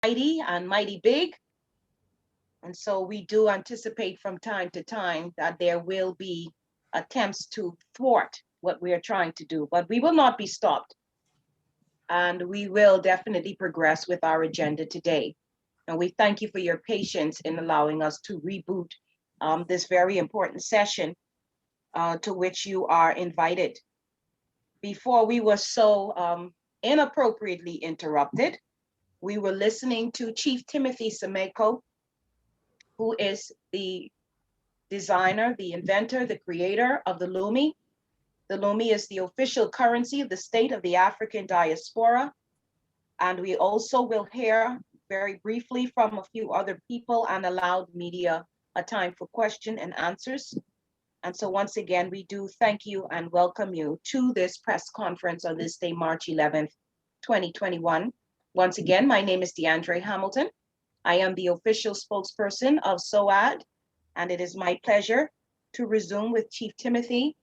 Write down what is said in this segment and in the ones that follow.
mighty and mighty big. And so we do anticipate from time to time that there will be attempts to thwart what we are trying to do, but we will not be stopped. And we will definitely progress with our agenda today. And we thank you for your patience in allowing us to reboot this very important session to which you are invited. Before we were so inappropriately interrupted, we were listening to Chief Timothy Semako, who is the designer, the inventor, the creator of the LUMI. The LUMI is the official currency of the state of the African diaspora. And we also will hear very briefly from a few other people and allow media a time for question and answers. And so once again, we do thank you and welcome you to this press conference on this day, March 11th, 2021. Once again, my name is DeAndre Hamilton. I am the official spokesperson of SOAD, and it is my pleasure to resume with Chief Timothy.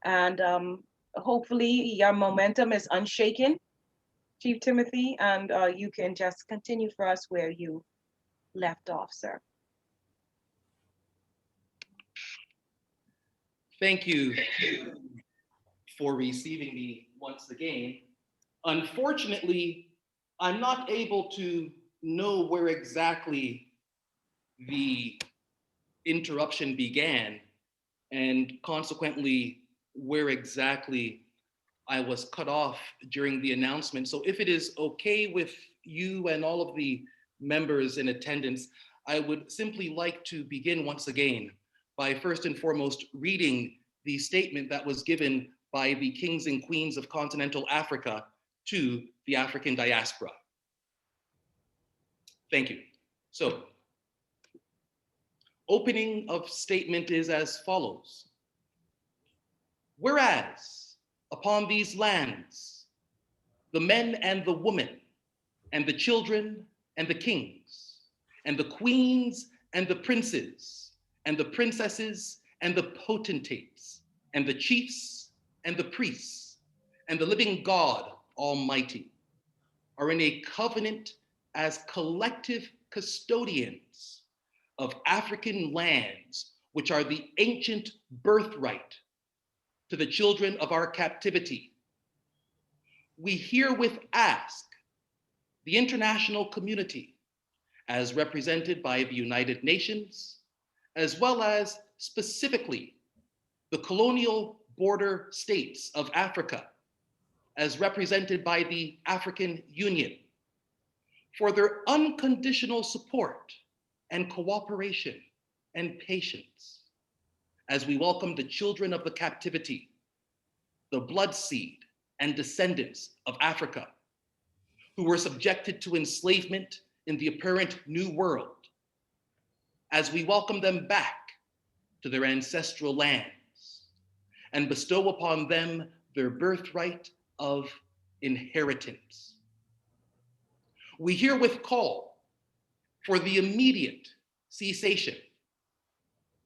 And hopefully your momentum is unshaken, Chief Timothy, and you can just continue for us where you left off, sir. Thank you for receiving me once again. Unfortunately, I'm not able to know where exactly the interruption began and consequently where exactly I was cut off during the announcement. So if it is okay with you and all of the members in attendance, I would simply like to begin once again by first and foremost reading the statement that was given by the kings and queens of continental Africa to the African diaspora. Thank you. So, opening of statement is as follows. Whereas upon these lands, the men and the women, and the children and the kings, and the queens and the princes, and the princesses and the potentates, and the chiefs and the priests, and the living God Almighty are in a covenant as collective custodians of African lands, which are the ancient birthright to the children of our captivity. We herewith ask the international community, as represented by the United Nations, as well as specifically the colonial border states of Africa, as represented by the African Union, for their unconditional support and cooperation and patience as we welcome the children of the captivity, the blood seed and descendants of Africa, who were subjected to enslavement in the apparent New World, as we welcome them back to their ancestral lands and bestow upon them their birthright of inheritance. We herewith call for the immediate cessation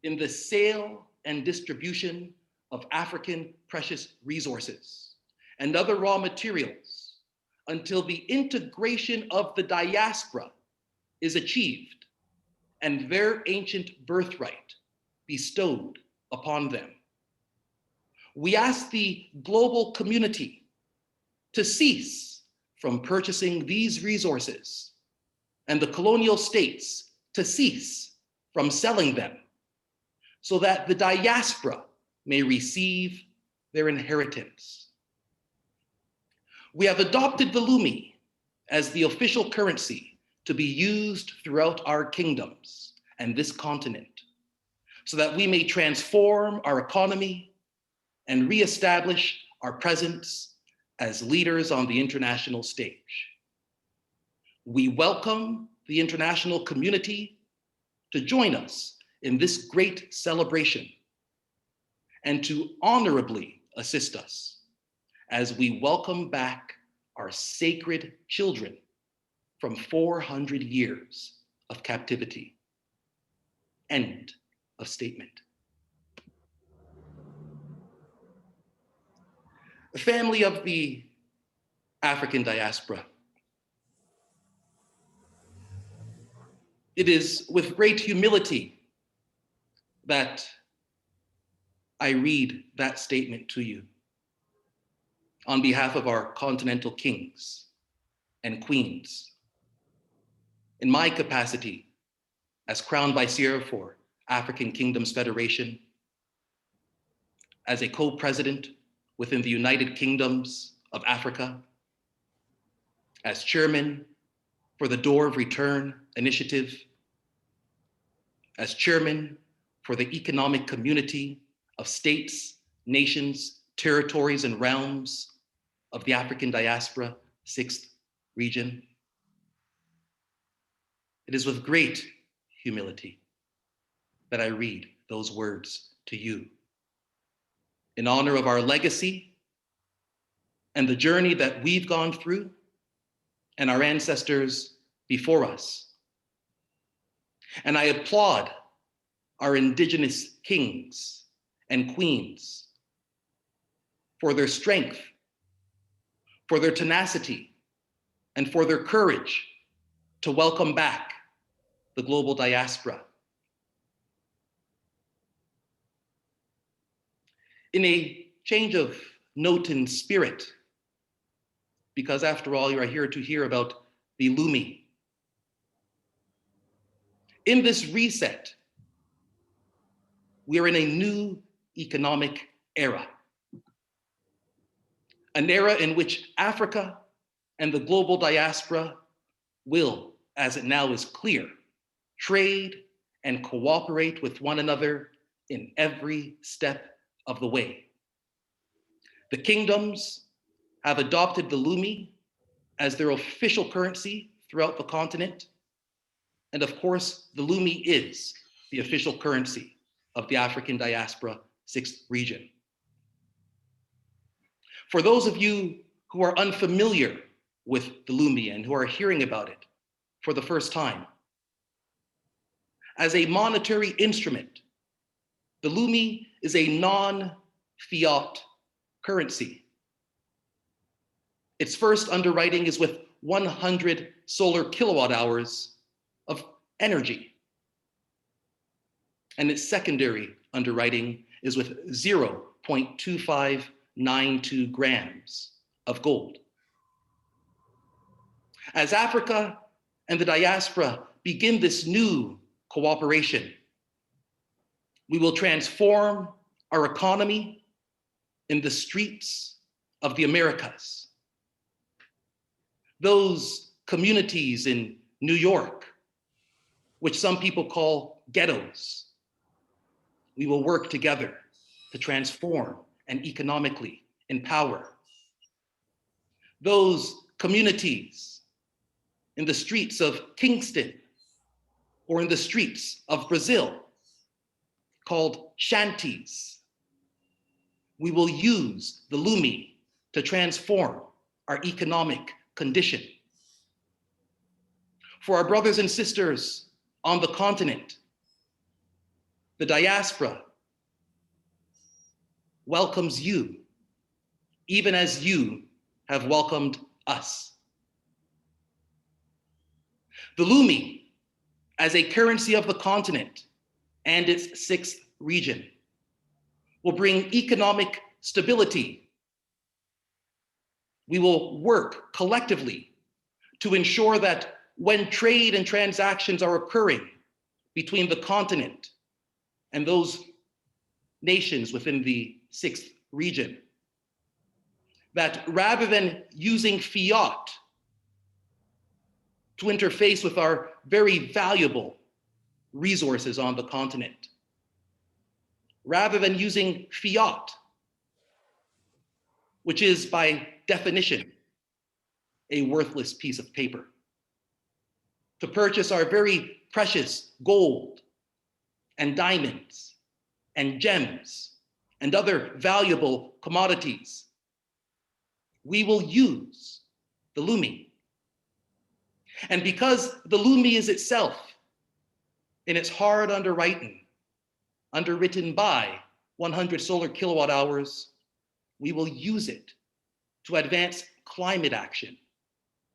in the sale and distribution of African precious resources and other raw materials until the integration of the diaspora is achieved and their ancient birthright bestowed upon them. We ask the global community to cease from purchasing these resources and the colonial states to cease from selling them so that the diaspora may receive their inheritance. We have adopted the LUMI as the official currency to be used throughout our kingdoms and this continent so that we may transform our economy and reestablish our presence as leaders on the international stage. We welcome the international community to join us in this great celebration and to honorably assist us as we welcome back our sacred children from 400 years of captivity. End of statement. The family of the African diaspora. It is with great humility that I read that statement to you on behalf of our continental kings and queens. In my capacity as Crown Viceroy for African Kingdoms Federation, as a co-president within the United Kingdoms of Africa, as chairman for the Door of Return Initiative, as chairman for the Economic Community of States, Nations, Territories, and Realms of the African Diaspora, 6th Region. It is with great humility that I read those words to you in honor of our legacy and the journey that we've gone through and our ancestors before us. And I applaud our indigenous kings and queens for their strength, for their tenacity, and for their courage to welcome back the global diaspora. In a change of note and spirit, because after all, you are here to hear about the LUMI. In this reset, we are in a new economic era, an era in which Africa and the global diaspora will, as it now is clear, trade and cooperate with one another in every step of the way. The kingdoms have adopted the LUMI as their official currency throughout the continent. And of course, the LUMI is the official currency of the African Diaspora 6th Region. For those of you who are unfamiliar with the LUMI and who are hearing about it for the first time, as a monetary instrument, the LUMI is a non-fiat currency. Its first underwriting is with 100 solar kilowatt hours of energy. And its secondary underwriting is with 0.2592 grams of gold. As Africa and the diaspora begin this new cooperation, we will transform our economy in the streets of the Americas. Those communities in New York, which some people call ghettos, we will work together to transform and economically empower. Those communities in the streets of Kingston or in the streets of Brazil, called shanties, we will use the LUMI to transform our economic condition. For our brothers and sisters on the continent, the diaspora welcomes you, even as you have welcomed us. The LUMI, as a currency of the continent and its 6th region, will bring economic stability. We will work collectively to ensure that when trade and transactions are occurring between the continent and those nations within the 6th region, that rather than using fiat to interface with our very valuable resources on the continent, rather than using fiat, which is by definition a worthless piece of paper, to purchase our very precious gold and diamonds and gems and other valuable commodities, we will use the LUMI. And because the LUMI is itself, in its hard underwritten by 100 solar kilowatt hours, we will use it to advance climate action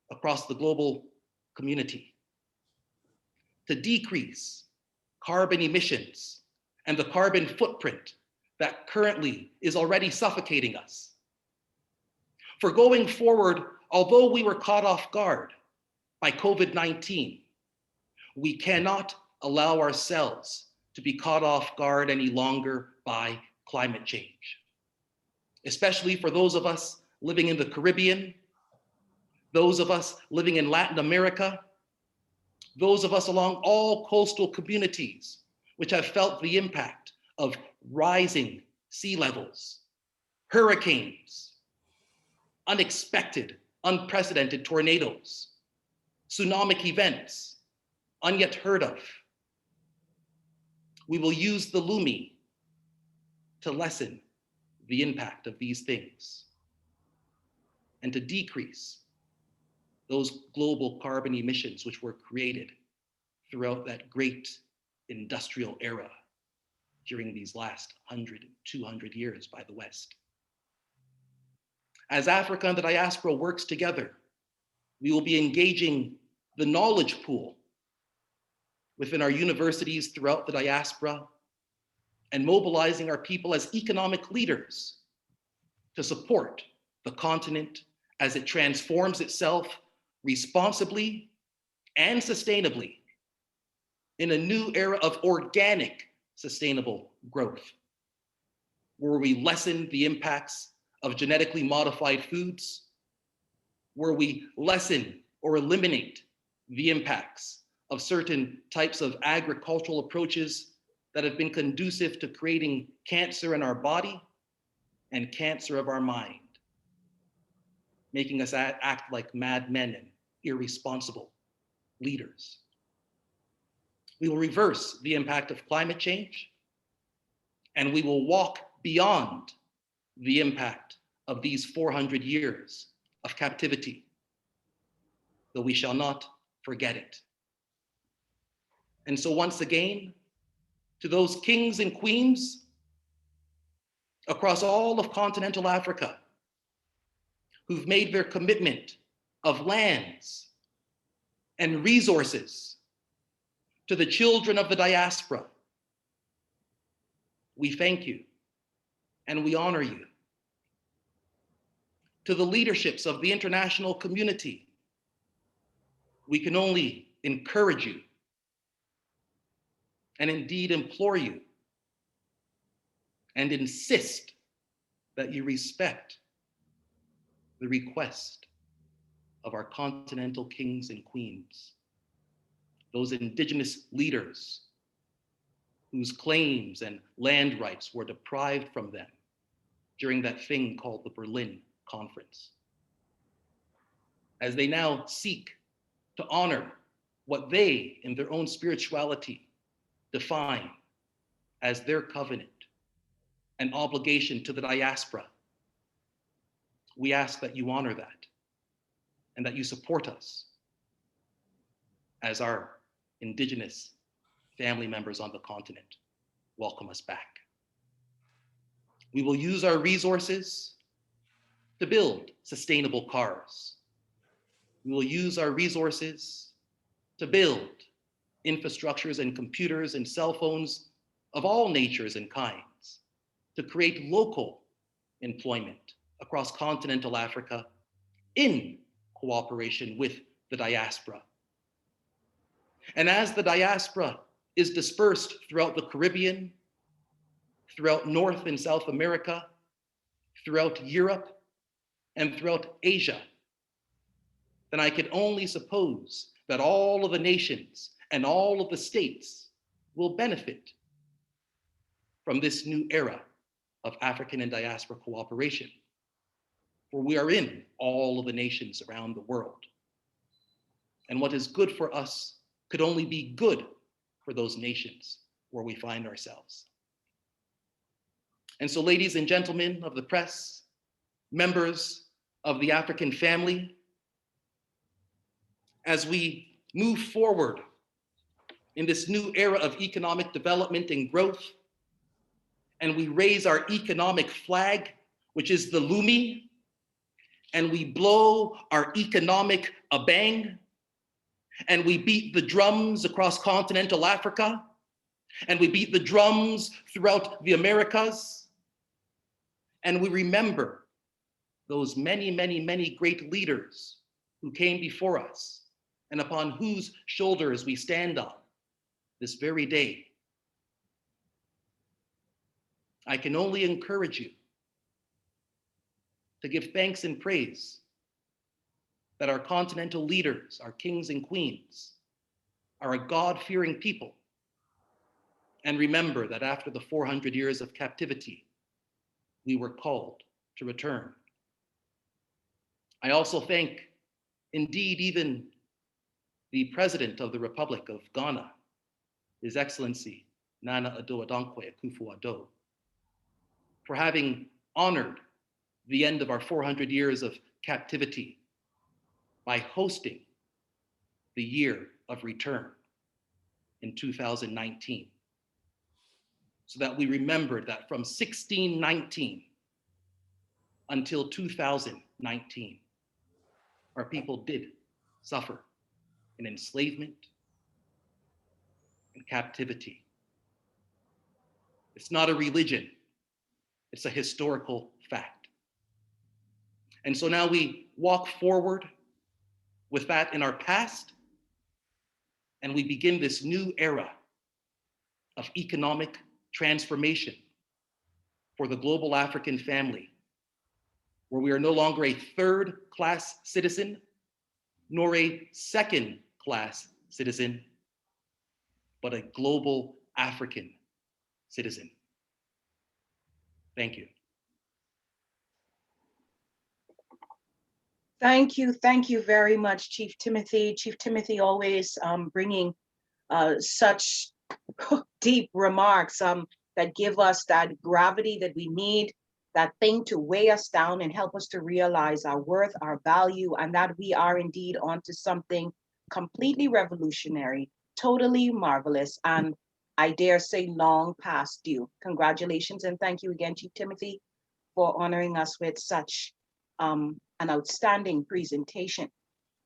across the global community, to decrease carbon emissions and the carbon footprint that currently is already suffocating us. For going forward, although we were caught off guard by COVID-19, we cannot allow ourselves to be caught off guard any longer by climate change, especially for those of us living in the Caribbean, those of us living in Latin America, those of us along all coastal communities which have felt the impact of rising sea levels, hurricanes, unexpected, unprecedented tornadoes, tsunamic events, unyet heard of. We will use the LUMI to lessen the impact of these things and to decrease those global carbon emissions which were created throughout that great industrial era during these last 100, 200 years by the West. As Africa and the diaspora works together, we will be engaging the knowledge pool within our universities throughout the diaspora and mobilizing our people as economic leaders to support the continent as it transforms itself responsibly and sustainably in a new era of organic sustainable growth, where we lessen the impacts of genetically modified foods, where we lessen or eliminate the impacts of certain types of agricultural approaches that have been conducive to creating cancer in our body and cancer of our mind, making us act like madmen and irresponsible leaders. We will reverse the impact of climate change, and we will walk beyond the impact of these 400 years of captivity, though we shall not forget it. And so once again, to those kings and queens across all of continental Africa who've made their commitment of lands and resources to the children of the diaspora, we thank you and we honor you. To the leaderships of the international community, we can only encourage you and indeed implore you and insist that you respect the request of our continental kings and queens, those indigenous leaders whose claims and land rights were deprived from them during that thing called the Berlin Conference. As they now seek to honor what they, in their own spirituality, define as their covenant and obligation to the diaspora, we ask that you honor that and that you support us as our indigenous family members on the continent welcome us back. We will use our resources to build sustainable cars. We will use our resources to build infrastructures and computers and cell phones of all natures and kinds, to create local employment across continental Africa in cooperation with the diaspora. And as the diaspora is dispersed throughout the Caribbean, throughout North and South America, throughout Europe, and throughout Asia, then I can only suppose that all of the nations and all of the states will benefit from this new era of African and diaspora cooperation, for we are in all of the nations around the world. And what is good for us could only be good for those nations where we find ourselves. And so, ladies and gentlemen of the press, members of the African family, as we move forward in this new era of economic development and growth, and we raise our economic flag, which is the LUMI, and we blow our economic abang, and we beat the drums across continental Africa, and we beat the drums throughout the Americas, and we remember those many, many, many great leaders who came before us and upon whose shoulders we stand on this very day. I can only encourage you to give thanks and praise that our continental leaders, our kings and queens, are a God-fearing people. And remember that after the 400 years of captivity, we were called to return. I also thank, indeed, even the President of the Republic of Ghana, His Excellency Nana Addo-Adonkwe Akufo-Addo, for having honored the end of our 400 years of captivity by hosting the year of return in 2019, so that we remembered that from 1619 until 2019, our people did suffer in enslavement and captivity. It's not a religion, it's a historical fact. And so now we walk forward with that in our past, and we begin this new era of economic transformation for the global African family, where we are no longer a third-class citizen, nor a second-class citizen, but a global African citizen. Thank you. Thank you very much, Chief Timothy. Chief Timothy always bringing such deep remarks that give us that gravity that we need, that thing to weigh us down and help us to realize our worth, our value, and that we are indeed onto something completely revolutionary, totally marvelous, and I dare say long past due. Congratulations, and thank you again, Chief Timothy, for honoring us with such an outstanding presentation.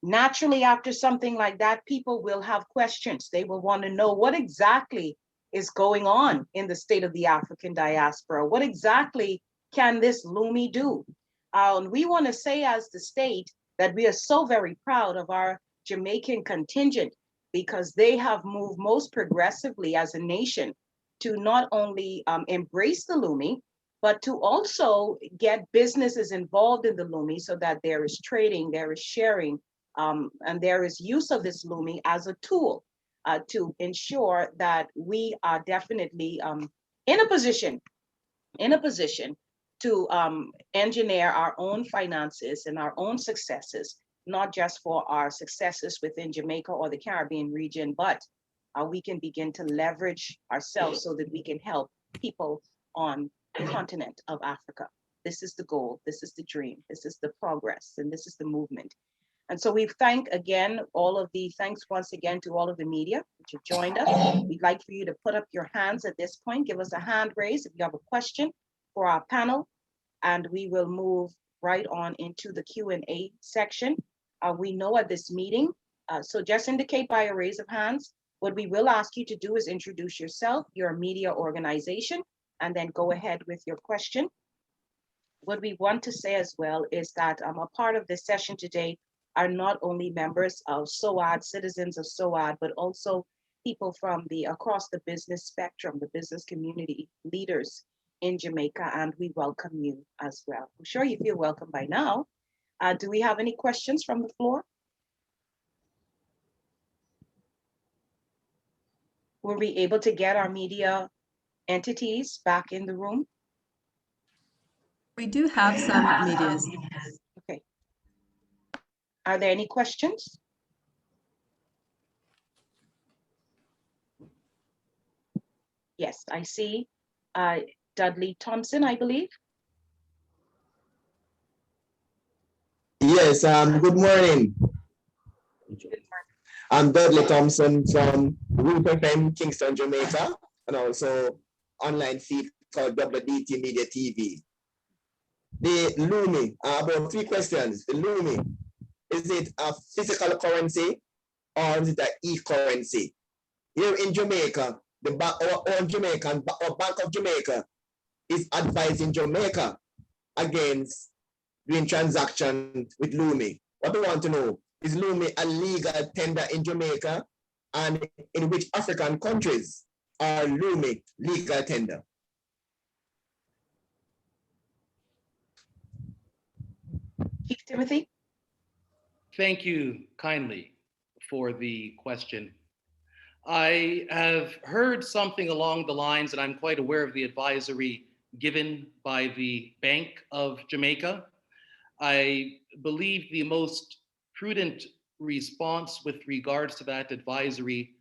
Naturally, after something like that, people will have questions. They will want to know what exactly is going on in the state of the African diaspora. What exactly can this LUMI do? We want to say as the state that we are so very proud of our Jamaican contingent, because they have moved most progressively as a nation to not only embrace the LUMI, but to also get businesses involved in the LUMI so that there is trading, there is sharing, and there is use of this LUMI as a tool to ensure that we are definitely in a position to engineer our own finances and our own successes, not just for our successes within Jamaica or the Caribbean region, but we can begin to leverage ourselves so that we can help people on the continent of Africa. This is the goal, this is the dream, this is the progress, and this is the movement. And so we thank again thanks once again to all of the media which have joined us. We'd like for you to put up your hands at this point. Give us a hand raise if you have a question for our panel, and we will move right on into the Q&A section. We know at this meeting, so just indicate by a raise of hands. What we will ask you to do is introduce yourself, your media organization, and then go ahead with your question. What we want to say as well is that a part of this session today are not only members of SOAD, citizens of SOAD, but also people from across the business spectrum, the business community, leaders in Jamaica, and we welcome you as well. I'm sure you feel welcome by now. Do we have any questions from the floor? Were we able to get our media entities back in the room? We do have some medias. Okay. Are there any questions? Yes, I see Dudley Thompson, I believe. Yes, good morning. I'm Dudley Thompson from FM Kingston, Jamaica, and also online feed called WDT Media TV. The LUMI, about 3 questions. The LUMI, is it a physical currency or is it an e-currency? Here in Jamaica, our own Jamaican, our Bank of Jamaica is advising Jamaica against doing transactions with LUMI. What we want to know, is LUMI a legal tender in Jamaica? And in which African countries are LUMI legal tender? Chief Timothy? Thank you kindly for the question. I have heard something along the lines, and I'm quite aware of the advisory given by the Bank of Jamaica. I believe the most prudent response with regards to that advisory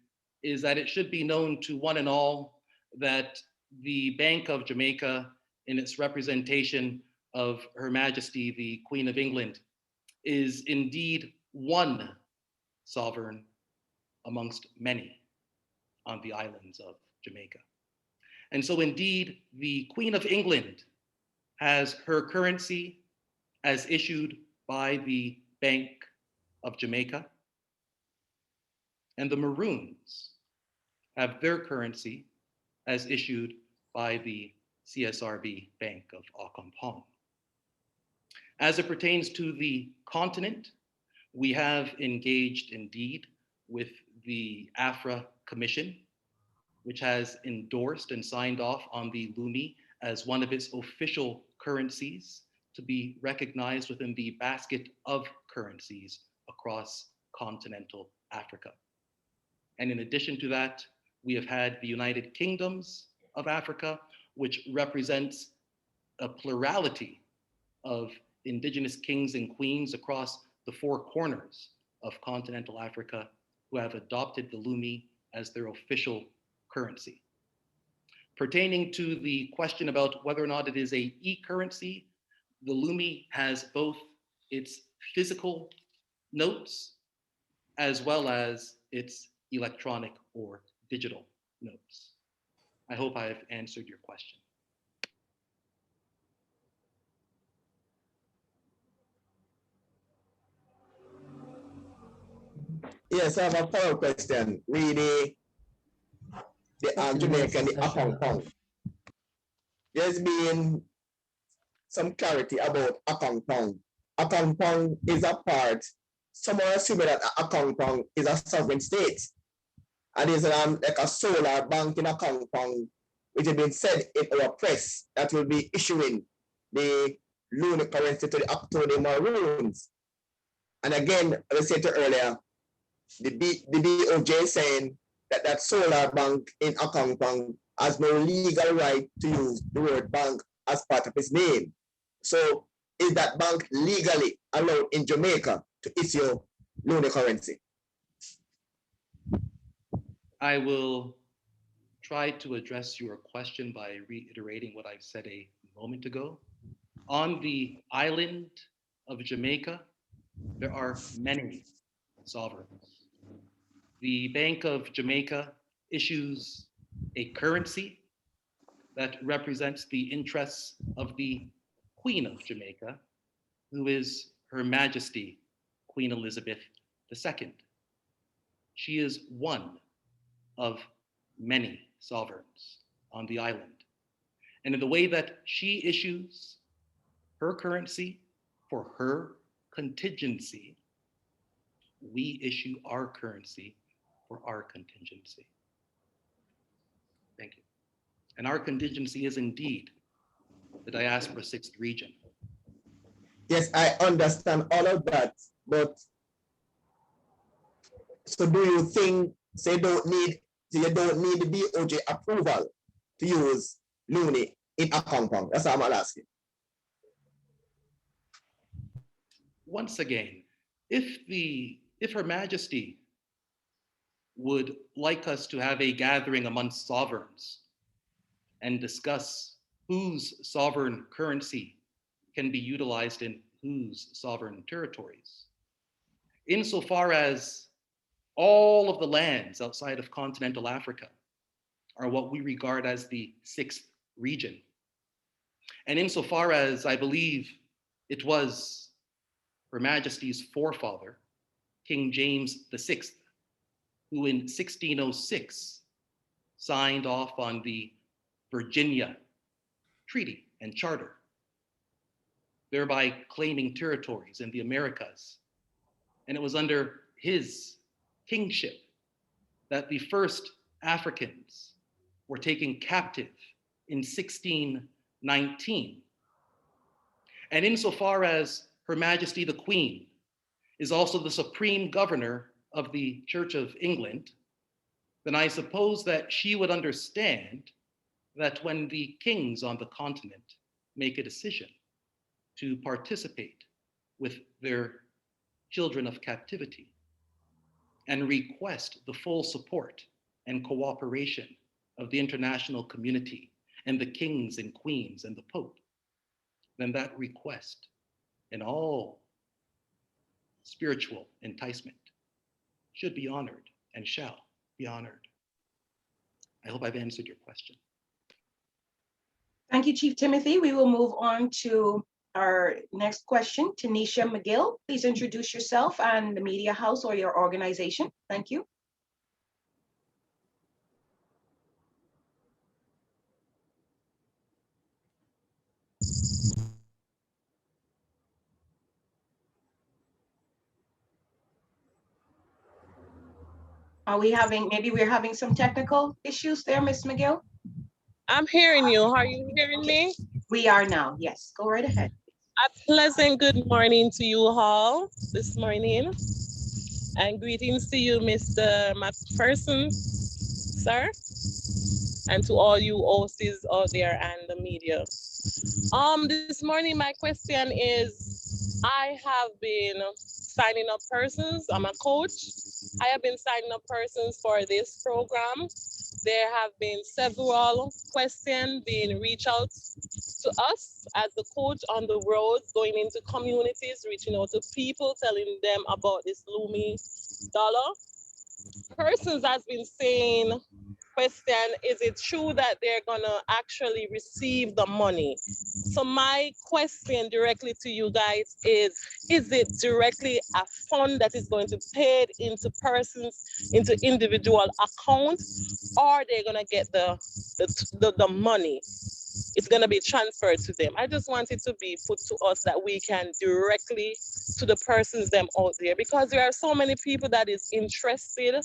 is that it should be known to one and all that the Bank of Jamaica, in its representation of Her Majesty the Queen of England, is indeed one sovereign amongst many on the islands of Jamaica. And so indeed, the Queen of England has her currency as issued by the Bank of Jamaica, and the Maroons have their currency as issued by the CSRB Bank of Accompong. As it pertains to the continent, we have engaged indeed with the AFRA Commission, which has endorsed and signed off on the LUMI as one of its official currencies to be recognized within the basket of currencies across continental Africa. And in addition to that, we have had the United Kingdoms of Africa, which represents a plurality of indigenous kings and queens across the four corners of continental Africa who have adopted the LUMI as their official currency. Pertaining to the question about whether or not it is a e-currency, the LUMI has both its physical notes as well as its electronic or digital notes. I hope I have answered your question. Yes, I have a follow-up question. Really, the Jamaican, the Accompong. There's been some clarity about Accompong. Accompong is a part, some are assuming that Accompong is a sovereign state. And there's like a solar bank in Accompong, which has been said in our press that will be issuing the lunar currency to the Maroons. And again, as I said earlier, the BOJ saying that that solar bank in Accompong has no legal right to use the word bank as part of its name. So is that bank legally allowed in Jamaica to issue lunar currency? I will try to address your question by reiterating what I've said a moment ago. On the island of Jamaica, there are many sovereigns. The Bank of Jamaica issues a currency that represents the interests of the Queen of Jamaica, who is Her Majesty Queen Elizabeth II. She is one of many sovereigns on the island. And in the way that she issues her currency for her contingency, we issue our currency for our contingency. Thank you. And our contingency is indeed the Diaspora 6th region. Yes, I understand all of that, but so do you think you don't need the BOJ approval to use LUMI in Accompong? That's what I'm asking. Once again, if Her Majesty would like us to have a gathering amongst sovereigns and discuss whose sovereign currency can be utilized in whose sovereign territories, insofar as all of the lands outside of continental Africa are what we regard as the 6th region. And insofar as I believe it was Her Majesty's forefather, King James VI, who in 1606 signed off on the Virginia Treaty and Charter, thereby claiming territories in the Americas. And it was under his kingship that the first Africans were taken captive in 1619. And insofar as Her Majesty the Queen is also the supreme governor of the Church of England, then I suppose that she would understand that when the kings on the continent make a decision to participate with their children of captivity and request the full support and cooperation of the international community and the kings and queens and the Pope, then that request and all spiritual enticement should be honored and shall be honored. I hope I've answered your question. Thank you, Chief Timothy. We will move on to our next question. Tanisha McGill, please introduce yourself and the media house or your organization. Thank you. Are we having, maybe we're having some technical issues there, Ms. McGill? I'm hearing you. Are you hearing me? We are now, yes. Go right ahead. A pleasant good morning to you all this morning. And greetings to you, Mr. McPherson, sir. And to all you hosts out there and the media. This morning, my question is, I have been signing up persons. I'm a coach. I have been signing up persons for this program. There have been several questions being reached out to us as the coach on the road, going into communities, reaching out to people, telling them about this LUMI dollar. Persons has been saying, question, is it true that they're gonna actually receive the money? So my question directly to you guys is it directly a fund that is going to be paid into persons, into individual accounts, or are they gonna get the money? It's gonna be transferred to them. I just want it to be put to us that we can directly to the persons them out there, because there are so many people that is interested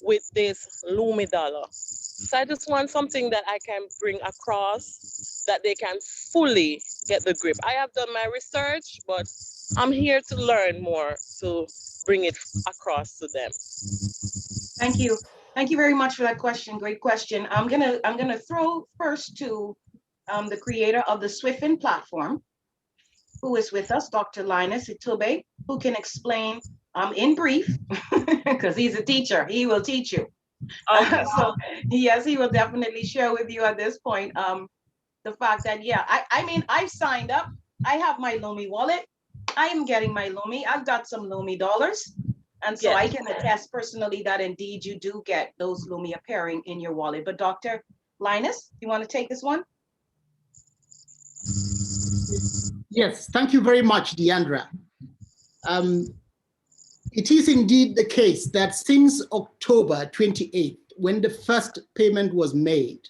with this LUMI dollar. So I just want something that I can bring across that they can fully get the grip. I have done my research, but I'm here to learn more to bring it across to them. Thank you. Thank you very much for that question. Great question. I'm gonna throw first to the creator of the SWIFN platform, who is with us, Dr. Linus Itube, who can explain in brief, because he's a teacher, he will teach you. Okay. So yes, he will definitely share with you at this point the fact that, yeah, I mean, I've signed up. I have my LUMI wallet. I am getting my LUMI. I've got some LUMI dollars. And so I can attest personally that indeed you do get those LUMI appearing in your wallet. But Dr. Linus, you want to take this one? Yes, thank you very much, Deandra. It is indeed the case that since October 28th, when the first payment was made,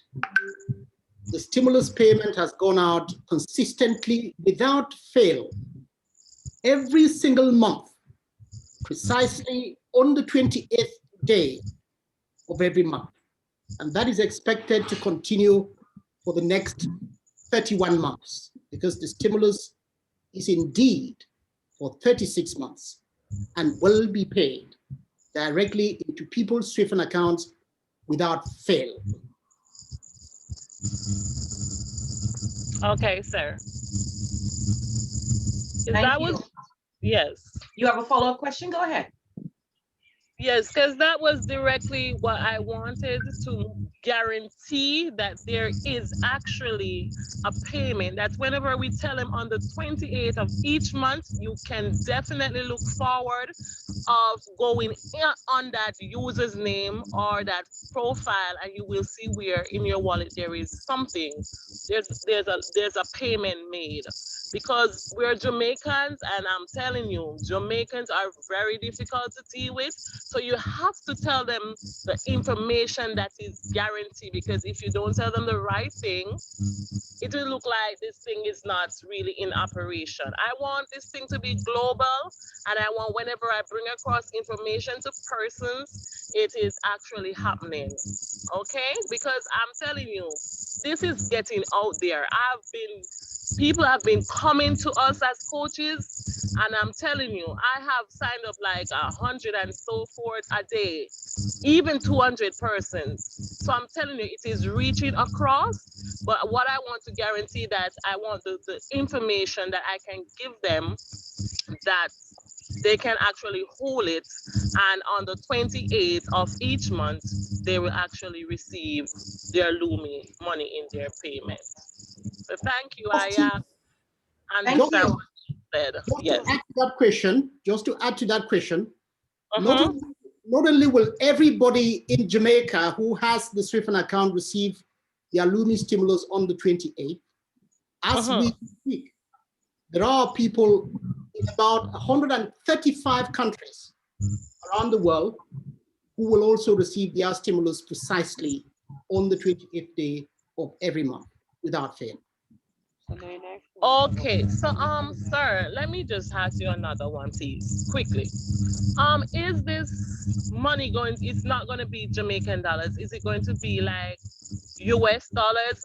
the stimulus payment has gone out consistently without fail every single month, precisely on the 28th day of every month. And that is expected to continue for the next 31 months, because the stimulus is indeed for 36 months and will be paid directly into people's SWIFN accounts without fail. Okay, sir. Thank you. Yes. You have a follow-up question? Go ahead. Yes, because that was directly what I wanted, to guarantee that there is actually a payment, that whenever we tell them on the 28th of each month, you can definitely look forward of going on that user's name or that profile, and you will see where in your wallet there is something, there's a payment made. because we're Jamaicans, and I'm telling you, Jamaicans are very difficult to deal with. So you have to tell them the information that is guaranteed, because if you don't tell them the right thing, it will look like this thing is not really in operation. I want this thing to be global, and I want whenever I bring across information to persons, it is actually happening. Okay? Because I'm telling you, this is getting out there. People have been coming to us as coaches, and I'm telling you, I have signed up like 100 and so forth a day, even 200 persons. So I'm telling you, it is reaching across. But what I want to guarantee that I want the information that I can give them, that they can actually hold it, and on the 28th of each month, they will actually receive their LUMI money in their payment. So thank you. I understand what you said. Yes. Just to add to that question, not only will everybody in Jamaica who has the SWIFT account receive their LUMI stimulus on the 28th, as we speak, there are people in about 135 countries around the world who will also receive their stimulus precisely on the 28th day of every month without fail. Okay, so sir, let me just ask you another one, please, quickly. Is this money it's not going to be Jamaican dollars? Is it going to be like US dollars?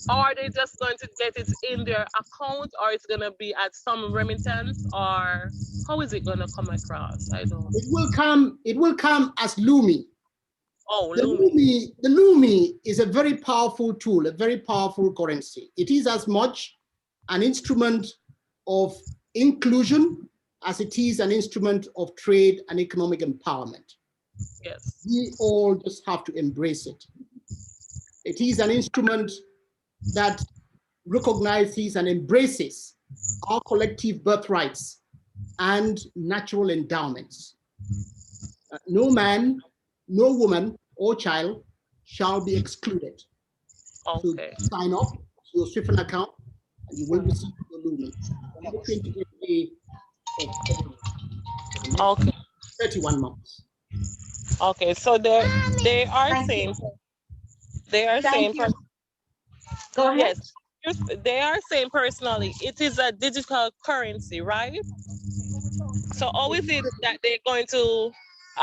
Or are they just going to get it in their account, or it's going to be at some remittance, or how is it going to come across? I don't. It will come as LUMI. Oh, the LUMI is a very powerful tool, a very powerful currency. It is as much an instrument of inclusion as it is an instrument of trade and economic empowerment. Yes. We all just have to embrace it. It is an instrument that recognizes and embraces our collective birthrights and natural endowments. No man, no woman or child shall be excluded. Okay. So sign up to your SWIFT account and you will receive your LUMI. On the 28th day of okay. 31 months. Okay, so they are saying Go ahead. Yes, they are saying personally, it is a digital currency, right? So how is it that they're going to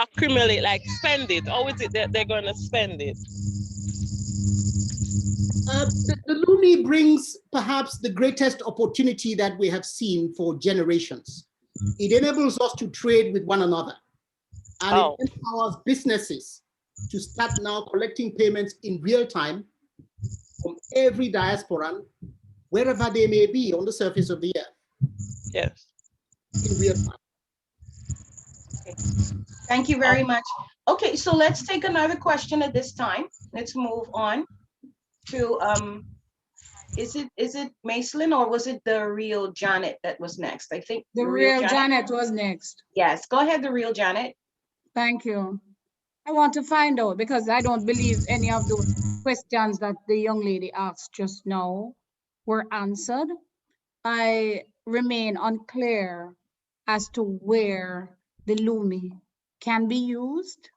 accumulate, like spend it? How is it that they're going to spend it? The LUMI brings perhaps the greatest opportunity that we have seen for generations. It enables us to trade with one another, and it empowers businesses to start now collecting payments in real time from every diaspora, wherever they may be on the surface of the earth. Yes. In real time. Okay. Thank you very much. Okay, so let's take another question at this time. Let's move on to is it Maislin, or was it the real Janet that was next? I think the real Janet was next. Yes, go ahead, the real Janet. Thank you. I want to find out, because I don't believe any of those questions that the young lady asked just now were answered. I remain unclear as to where the LUMI can be used,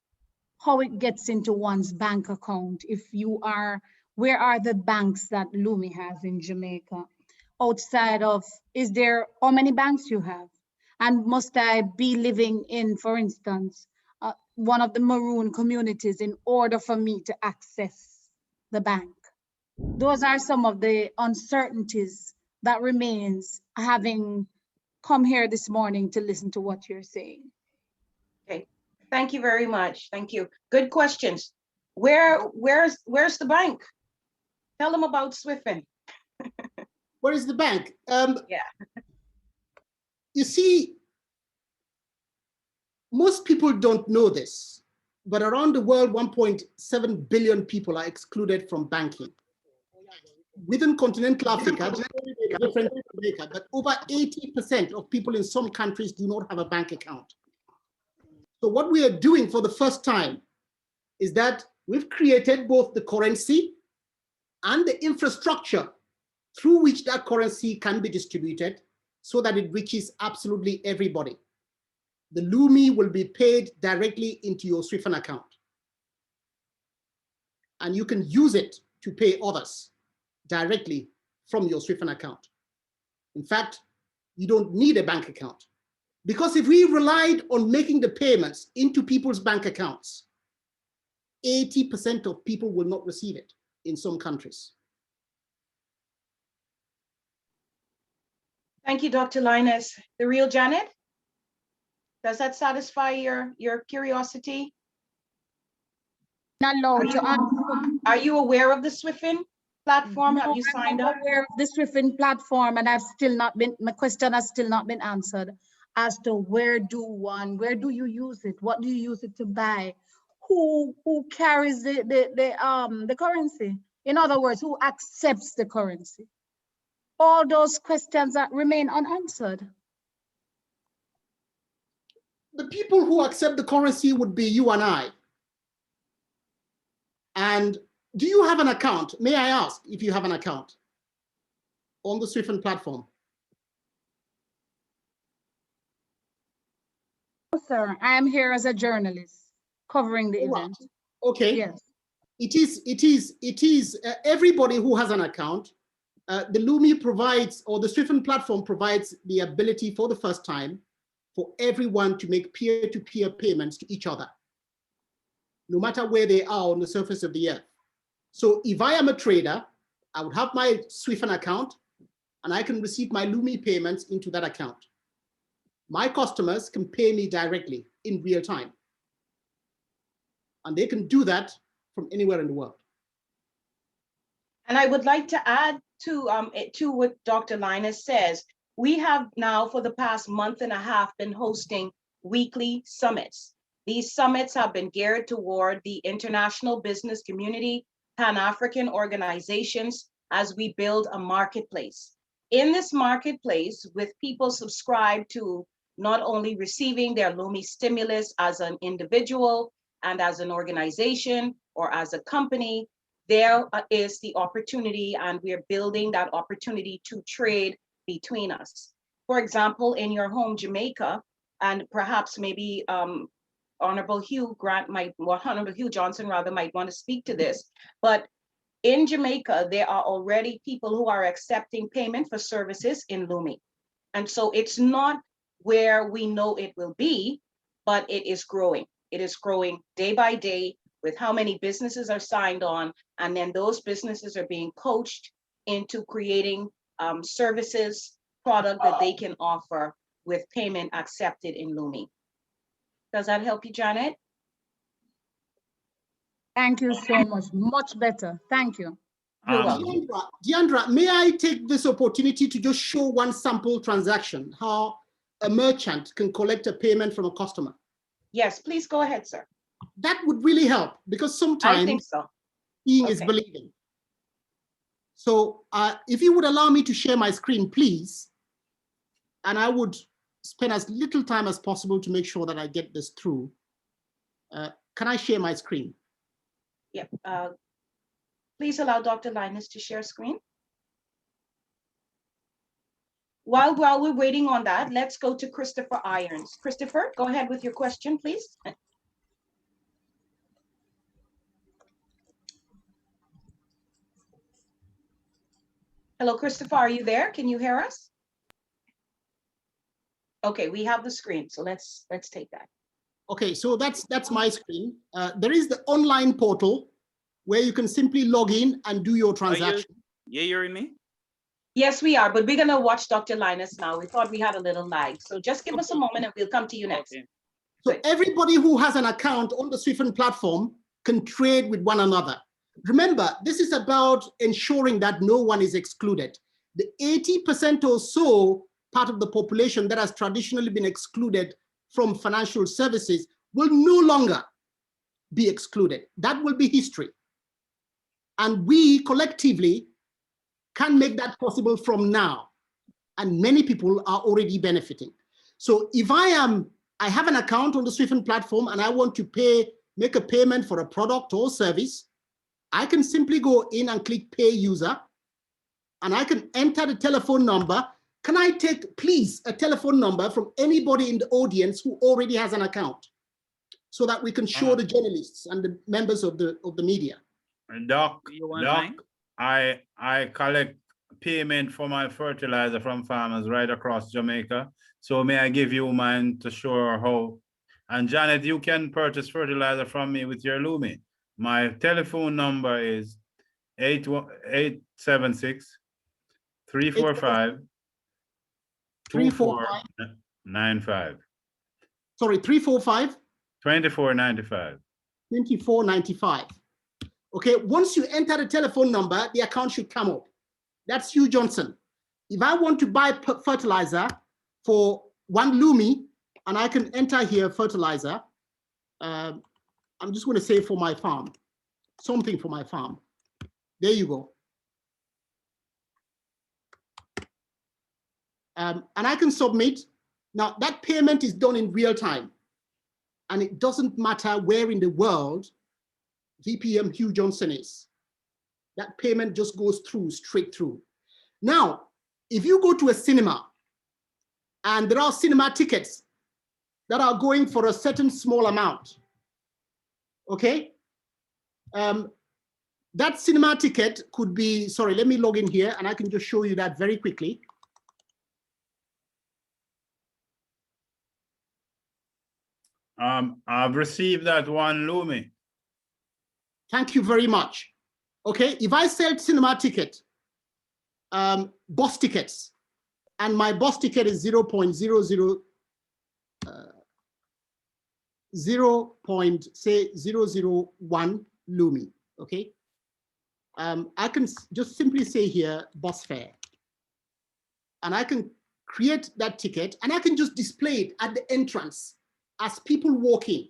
how it gets into one's bank account. Where are the banks that LUMI has in Jamaica? Outside of, how many banks you have? And must I be living in, for instance, one of the maroon communities in order for me to access the bank? Those are some of the uncertainties that remains, having come here this morning to listen to what you're saying. Okay, thank you very much. Thank you. Good questions. Where's the bank? Tell them about SWIFT. Where is the bank? Yeah. You see, most people don't know this, but around the world, 1.7 billion people are excluded from banking. Within continental Africa, different from Jamaica, but over 80% of people in some countries do not have a bank account. So what we are doing for the first time is that we've created both the currency and the infrastructure through which that currency can be distributed so that it reaches absolutely everybody. The LUMI will be paid directly into your SWIFT account. And you can use it to pay others directly from your SWIFT account. In fact, you don't need a bank account. Because if we relied on making the payments into people's bank accounts, 80% of people will not receive it in some countries. Thank you, Dr. Linus. The real Janet, does that satisfy your curiosity? Not allowed to answer. Are you aware of the SWIFT platform? Have you signed up? I'm aware of the SWIFT platform, and my question has still not been answered as to where do you use it? What do you use it to buy? Who carries the currency? In other words, who accepts the currency? All those questions that remain unanswered. The people who accept the currency would be you and I. And do you have an account? May I ask if you have an account on the SWIFT platform? No, sir, I am here as a journalist covering the event. Okay. Yes. It is everybody who has an account. The LUMI provides, or the SWIFT platform provides the ability for the first time for everyone to make peer-to-peer payments to each other, no matter where they are on the surface of the earth. So if I am a trader, I would have my SWIFT account and I can receive my LUMI payments into that account. My customers can pay me directly in real time. And they can do that from anywhere in the world. And I would like to add to what Dr. Linus says. We have now for the past month and a half been hosting weekly summits. These summits have been geared toward the international business community, Pan-African organizations, as we build a marketplace. In this marketplace, with people subscribed to not only receiving their LUMI stimulus as an individual and as an organization or as a company, there is the opportunity, and we are building that opportunity to trade between us. For example, in your home, Jamaica, and perhaps maybe Honorable Hugh Johnson rather might want to speak to this, but in Jamaica, there are already people who are accepting payment for services in LUMI. And so it's not where we know it will be, but it is growing. It is growing day by day with how many businesses are signed on, and then those businesses are being coached into creating services, product that they can offer with payment accepted in LUMI. Does that help you, Janet? Thank you so much. Much better. Thank you. Deandra, may I take this opportunity to just show one sample transaction, how a merchant can collect a payment from a customer? Yes, please go ahead, sir. That would really help, because sometimes I think so. Seeing is believing. So if you would allow me to share my screen, please, and I would spend as little time as possible to make sure that I get this through. Can I share my screen? Yep. Please allow Dr. Linus to share screen. While we're waiting on that, let's go to Christopher Irons. Christopher, go ahead with your question, please. Hello, Christopher, are you there? Can you hear us? Okay, we have the screen, so let's take that. Okay, so that's my screen. There is the online portal where you can simply log in and do your transaction. Yeah, you're in me? Yes, we are, but we're gonna watch Dr. Linus now. We thought we had a little lag, so just give us a moment and we'll come to you next. Okay. So everybody who has an account on the SWIFT platform can trade with one another. Remember, this is about ensuring that no one is excluded. The 80% or so part of the population that has traditionally been excluded from financial services will no longer be excluded. That will be history. And we collectively can make that possible from now. And many people are already benefiting. So if I have an account on the SWIFT platform and I want to make a payment for a product or service, I can simply go in and click pay user, and I can enter the telephone number. Can I take, please, a telephone number from anybody in the audience who already has an account so that we can show the journalists and the members of the media? Doc, I collect payment for my fertilizer from farmers right across Jamaica. So may I give you mine to show how? And Janet, you can purchase fertilizer from me with your LUMI. My telephone number is 876 345 2495. Sorry, 345? 2495. 2495. Okay, once you enter the telephone number, the account should come up. That's Hugh Johnson. If I want to buy fertilizer for 1 LUMI, and I can enter here fertilizer, I'm just going to say for my farm, something for my farm. There you go. And I can submit. Now that payment is done in real time, and it doesn't matter where in the world VPM Hugh Johnson is. That payment just goes through, straight through. Now, if you go to a cinema and there are cinema tickets that are going for a certain small amount, okay? That cinema ticket could be, sorry, let me log in here and I can just show you that very quickly. I've received that 1 LUMI. Thank you very much. Okay, if I sell cinema ticket, bus tickets, and my bus ticket is 0.001 LUMI, okay? I can just simply say here, bus fare. And I can create that ticket and I can just display it at the entrance as people walk in.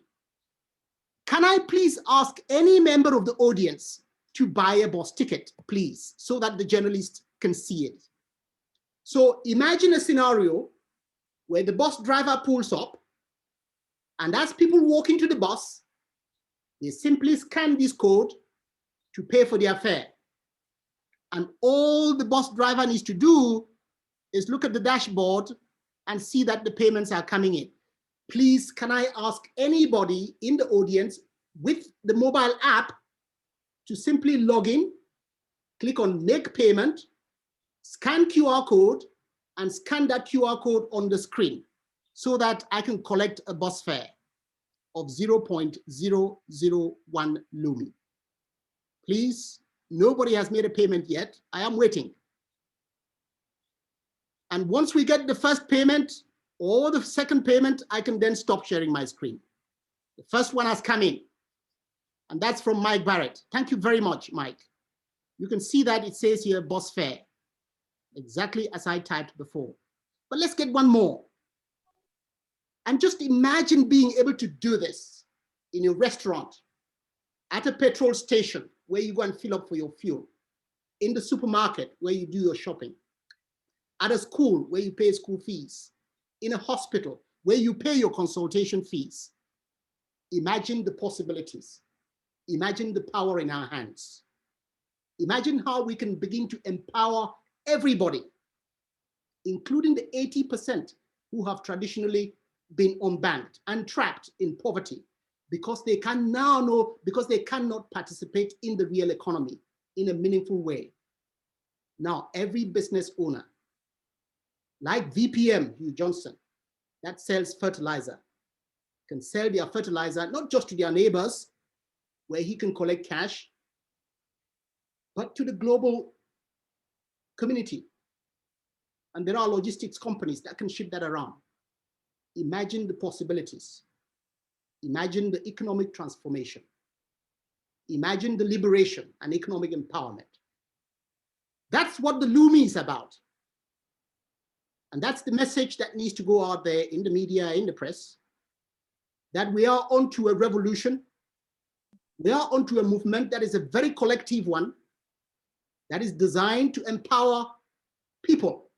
Can I please ask any member of the audience to buy a bus ticket, please, so that the journalist can see it? So imagine a scenario where the bus driver pulls up, and as people walk into the bus, they simply scan this code to pay for their fare. And all the bus driver needs to do is look at the dashboard and see that the payments are coming in. Please, can I ask anybody in the audience with the mobile app to simply log in, click on make payment, scan QR code, and scan that QR code on the screen so that I can collect a bus fare of 0.001 LUMI. Please, nobody has made a payment yet. I am waiting. And once we get the first payment or the second payment, I can then stop sharing my screen. The first one has come in, and that's from Mike Barrett. Thank you very much, Mike. You can see that it says here bus fare, exactly as I typed before. But let's get one more. And just imagine being able to do this in a restaurant, at a petrol station where you go and fill up for your fuel, in the supermarket where you do your shopping, at a school where you pay school fees, in a hospital where you pay your consultation fees. Imagine the possibilities. Imagine the power in our hands. Imagine how we can begin to empower everybody, including the 80% who have traditionally been unbanked and trapped in poverty because they can now know, because they cannot participate in the real economy in a meaningful way. Now, every business owner, like VPM Hugh Johnson, that sells fertilizer, can sell their fertilizer not just to their neighbors, where he can collect cash, but to the global community. And there are logistics companies that can ship that around. Imagine the possibilities. Imagine the economic transformation. Imagine the liberation and economic empowerment. That's what the LUMI is about. And that's the message that needs to go out there in the media, in the press, that we are onto a revolution. We are onto a movement that is a very collective one, that is designed to empower people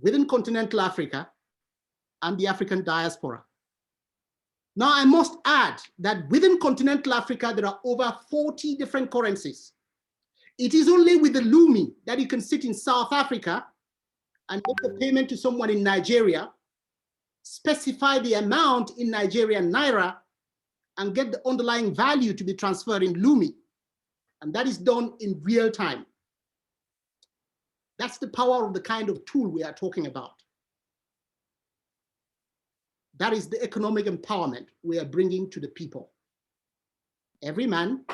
within continental Africa and the African diaspora. Now, I must add that within continental Africa, there are over 40 different currencies. It is only with the LUMI that you can sit in South Africa and make a payment to someone in Nigeria, specify the amount in Nigerian Naira, and get the underlying value to be transferred in LUMI. And that is done in real time. That's the power of the kind of tool we are talking about. That is the economic empowerment we are bringing to the people. Every man,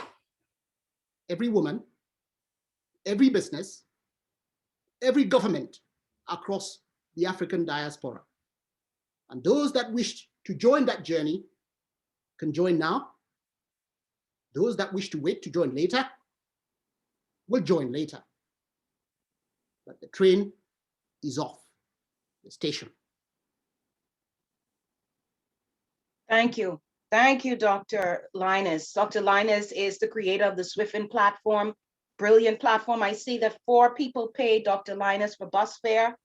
every woman, every business, every government across the African diaspora. And those that wish to join that journey can join now. Those that wish to wait to join later will join later. But the train is off the station. Thank you. Thank you, Dr. Linus. Dr. Linus is the creator of the Swiffin platform, brilliant platform. I see that 4 people paid Dr. Linus for bus fare.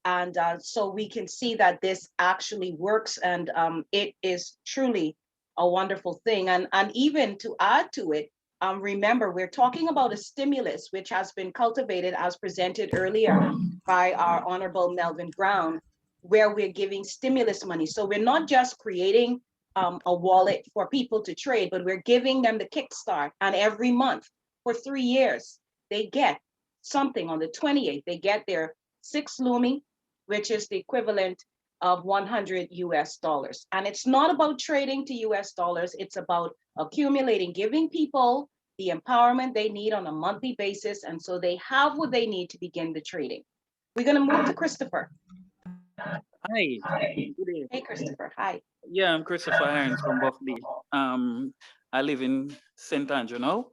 And so we can see that this actually works, and it is truly a wonderful thing. And even to add to it, remember, we're talking about a stimulus which has been cultivated as presented earlier by our Honorable Melvin Brown, where we're giving stimulus money. So we're not just creating a wallet for people to trade, but we're giving them the kickstart. And every month for 3 years, they get something. On the 28th, they get their 6 LUMI, which is the equivalent of $100 US. And it's not about trading to US dollars. It's about accumulating, giving people the empowerment they need on a monthly basis. And so they have what they need to begin the trading. We're going to move to Christopher. Hi. Good day. Hey, Christopher. Hi. Yeah, I'm Christopher Irons from Buff Bay. I live in St. Andrew now,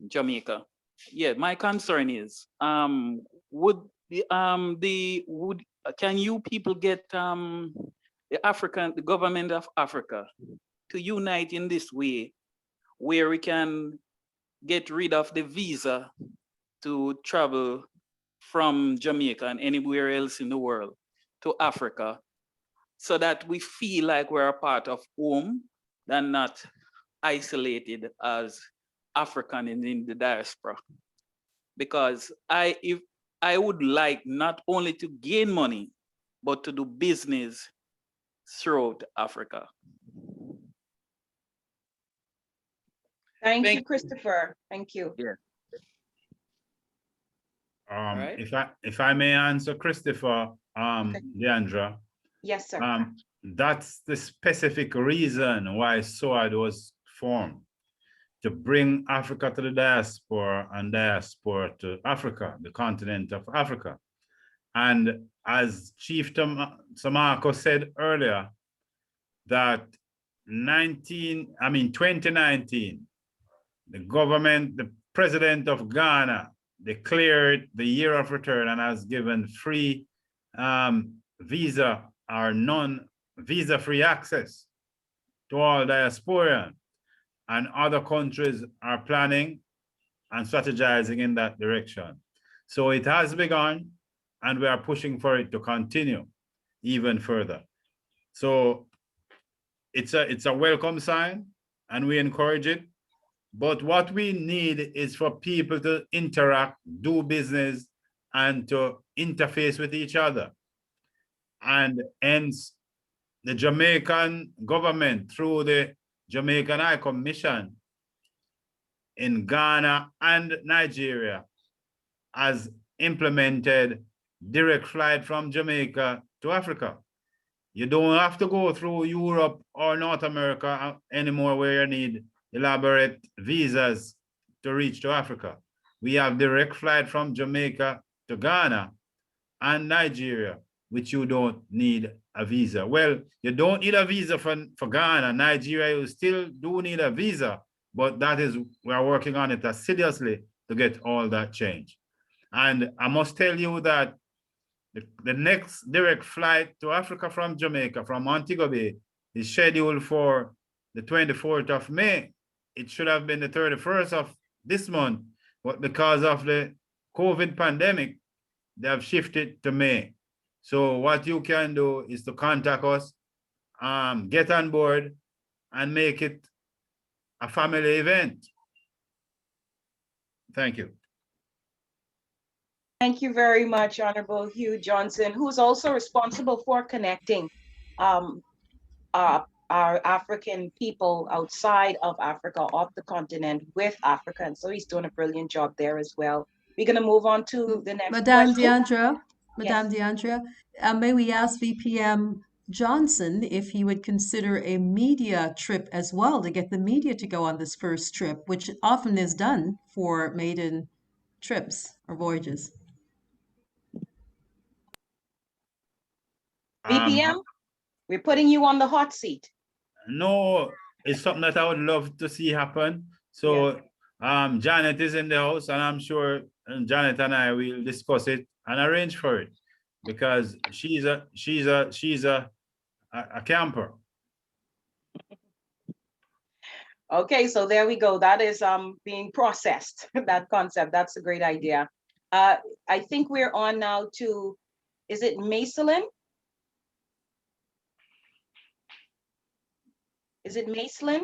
Jamaica. Yeah, my concern is, can you people get the government of Africa to unite in this way, where we can get rid of the visa to travel from Jamaica and anywhere else in the world to Africa, so that we feel like we're a part of home and not isolated as African in the diaspora? Because I would like not only to gain money, but to do business throughout Africa. Thank you, Christopher. Thank you. Yeah. Right. If I may answer, Christopher, Okay. Deandra. Yes, sir. That's the specific reason why SOAD was formed, to bring Africa to the diaspora and diaspora to Africa, the continent of Africa. And as Chief Semako said earlier, that 2019, the government, the president of Ghana declared the year of return and has given free visa or non-visa free access to all diasporians. And other countries are planning and strategizing in that direction. So it has begun, and we are pushing for it to continue even further. So it's a welcome sign, and we encourage it. But what we need is for people to interact, do business, and to interface with each other. And hence, the Jamaican government, through the Jamaican High Commission in Ghana and Nigeria, has implemented direct flight from Jamaica to Africa. You don't have to go through Europe or North America anymore, where you need elaborate visas to reach to Africa. We have direct flight from Jamaica to Ghana and Nigeria, which you don't need a visa. Well, you don't need a visa for Ghana. Nigeria, you still do need a visa, but that is, we are working on it assiduously to get all that change. And I must tell you that the next direct flight to Africa from Jamaica, from Montego Bay, is scheduled for the 24th of May. It should have been the 31st of this month, but because of the COVID pandemic, they have shifted to May. So what you can do is to contact us, get on board, and make it a family event. Thank you. Thank you very much, Honorable Hugh Johnson, who is also responsible for connecting our African people outside of Africa, off the continent, with Africa. And so he's doing a brilliant job there as well. We're going to move on to the next Madame question. Deandra, Yes. Madame Deandra, may we ask VPM Johnson if he would consider a media trip as well to get the media to go on this first trip, which often is done for maiden trips or voyages. VPM, we're putting you on the hot seat. No, it's something that I would love to see happen. So Janet is in the house, and I'm sure Janet and I will discuss it and arrange for it, because she's a camper. Okay, so there we go. That is being processed, that concept. That's a great idea. I think we're on now to, is it Macelin? Is it Macelin?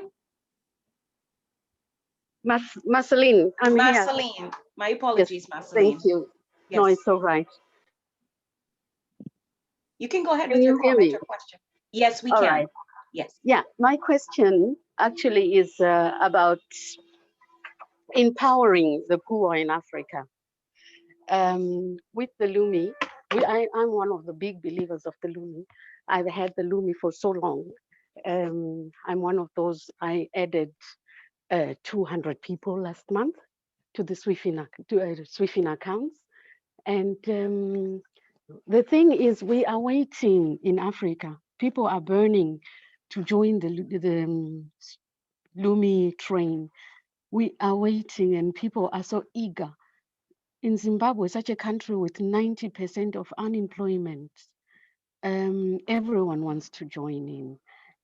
Marceline, I'm here. Marceline. My apologies, Yes, Marceline. thank you. Yes. No, it's all right. You can go ahead Can with your you hear comment me? or question. Yes, we All can. right. Yes. Yeah, my question actually is about empowering the poor in Africa. With the LUMI, I'm one of the big believers of the LUMI. I've had the LUMI for so long. I'm one of those, I added 200 people last month to the Swifin accounts. And the thing is, we are waiting in Africa. People are burning to join the LUMI train. We are waiting, and people are so eager. In Zimbabwe, such a country with 90% of unemployment, everyone wants to join in.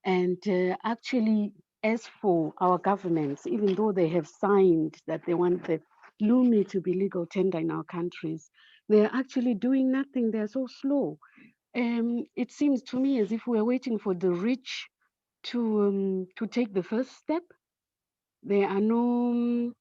And actually, as for our governments, even though they have signed that they want the LUMI to be legal tender in our countries, they're actually doing nothing. They're so slow. It seems to me as if we're waiting for the rich to take the first step. There are no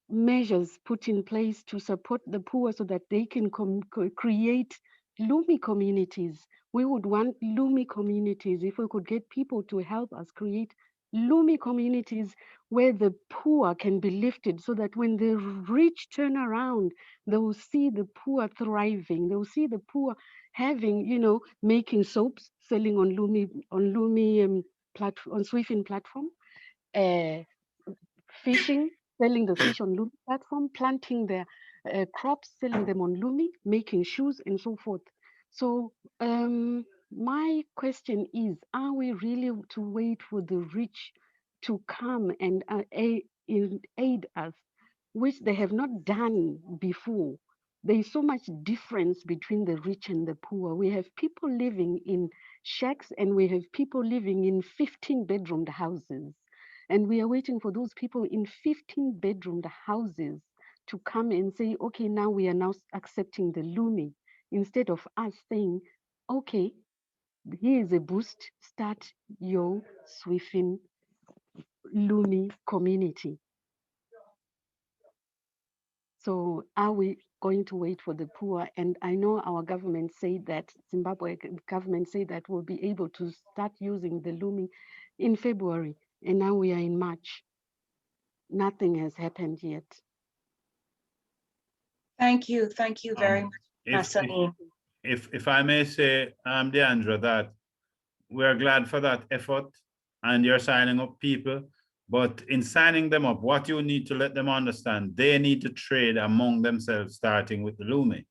measures put in place to support the poor so that they can create LUMI communities. We would want LUMI communities if we could get people to help us create LUMI communities where the poor can be lifted, so that when the rich turn around, they will see the poor thriving. They will see the poor having, making soaps, selling on LUMI platform, on Swifin platform, fishing, selling the fish on LUMI platform, planting their crops, selling them on LUMI, making shoes, and so forth. So my question is, are we really to wait for the rich to come and aid us, which they have not done before? There is so much difference between the rich and the poor. We have people living in shacks, and we have people living in 15-bedroomed houses. And we are waiting for those people in 15-bedroomed houses to come and say, okay, now we are now accepting the LUMI, instead of us saying, okay, here is a boost, start your Swifin LUMI community. So are we going to wait for the poor? And I know our government said that, Zimbabwe government said that we'll be able to start using the LUMI in February. And now we are in March. Nothing has happened yet. Thank you very much, Marceline. If I may say, Deandra, that we're glad for that effort, and you're signing up people. But in signing them up, what you need to let them understand, they need to trade among themselves, starting with the LUMI.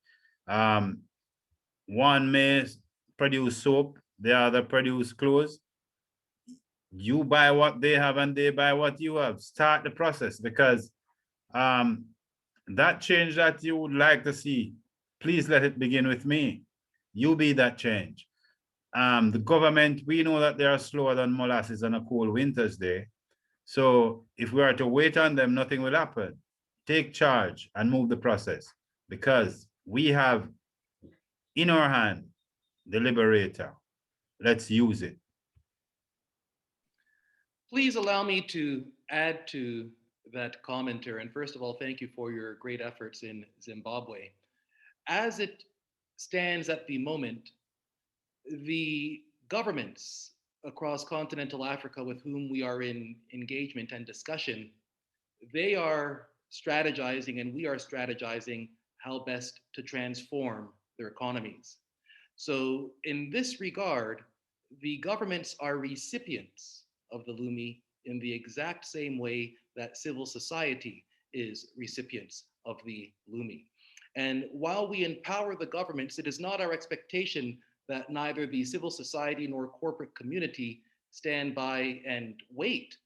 One may produce soap, the other produce clothes. You buy what they have and they buy what you have. Start the process, because that change that you would like to see, please let it begin with me. You be that change. The government, we know that they are slower than molasses on a cold winter's day. So if we are to wait on them, nothing will happen. Take charge and move the process, because we have in our hand the liberator. Let's use it. Please allow me to add to that commenter. And first of all, thank you for your great efforts in Zimbabwe. As it stands at the moment, the governments across continental Africa with whom we are in engagement and discussion, they are strategizing and we are strategizing how best to transform their economies. So in this regard, the governments are recipients of the LUMI in the exact same way that civil society is recipients of the LUMI. And while we empower the governments, it is not our expectation that neither the civil society nor corporate community stand by and wait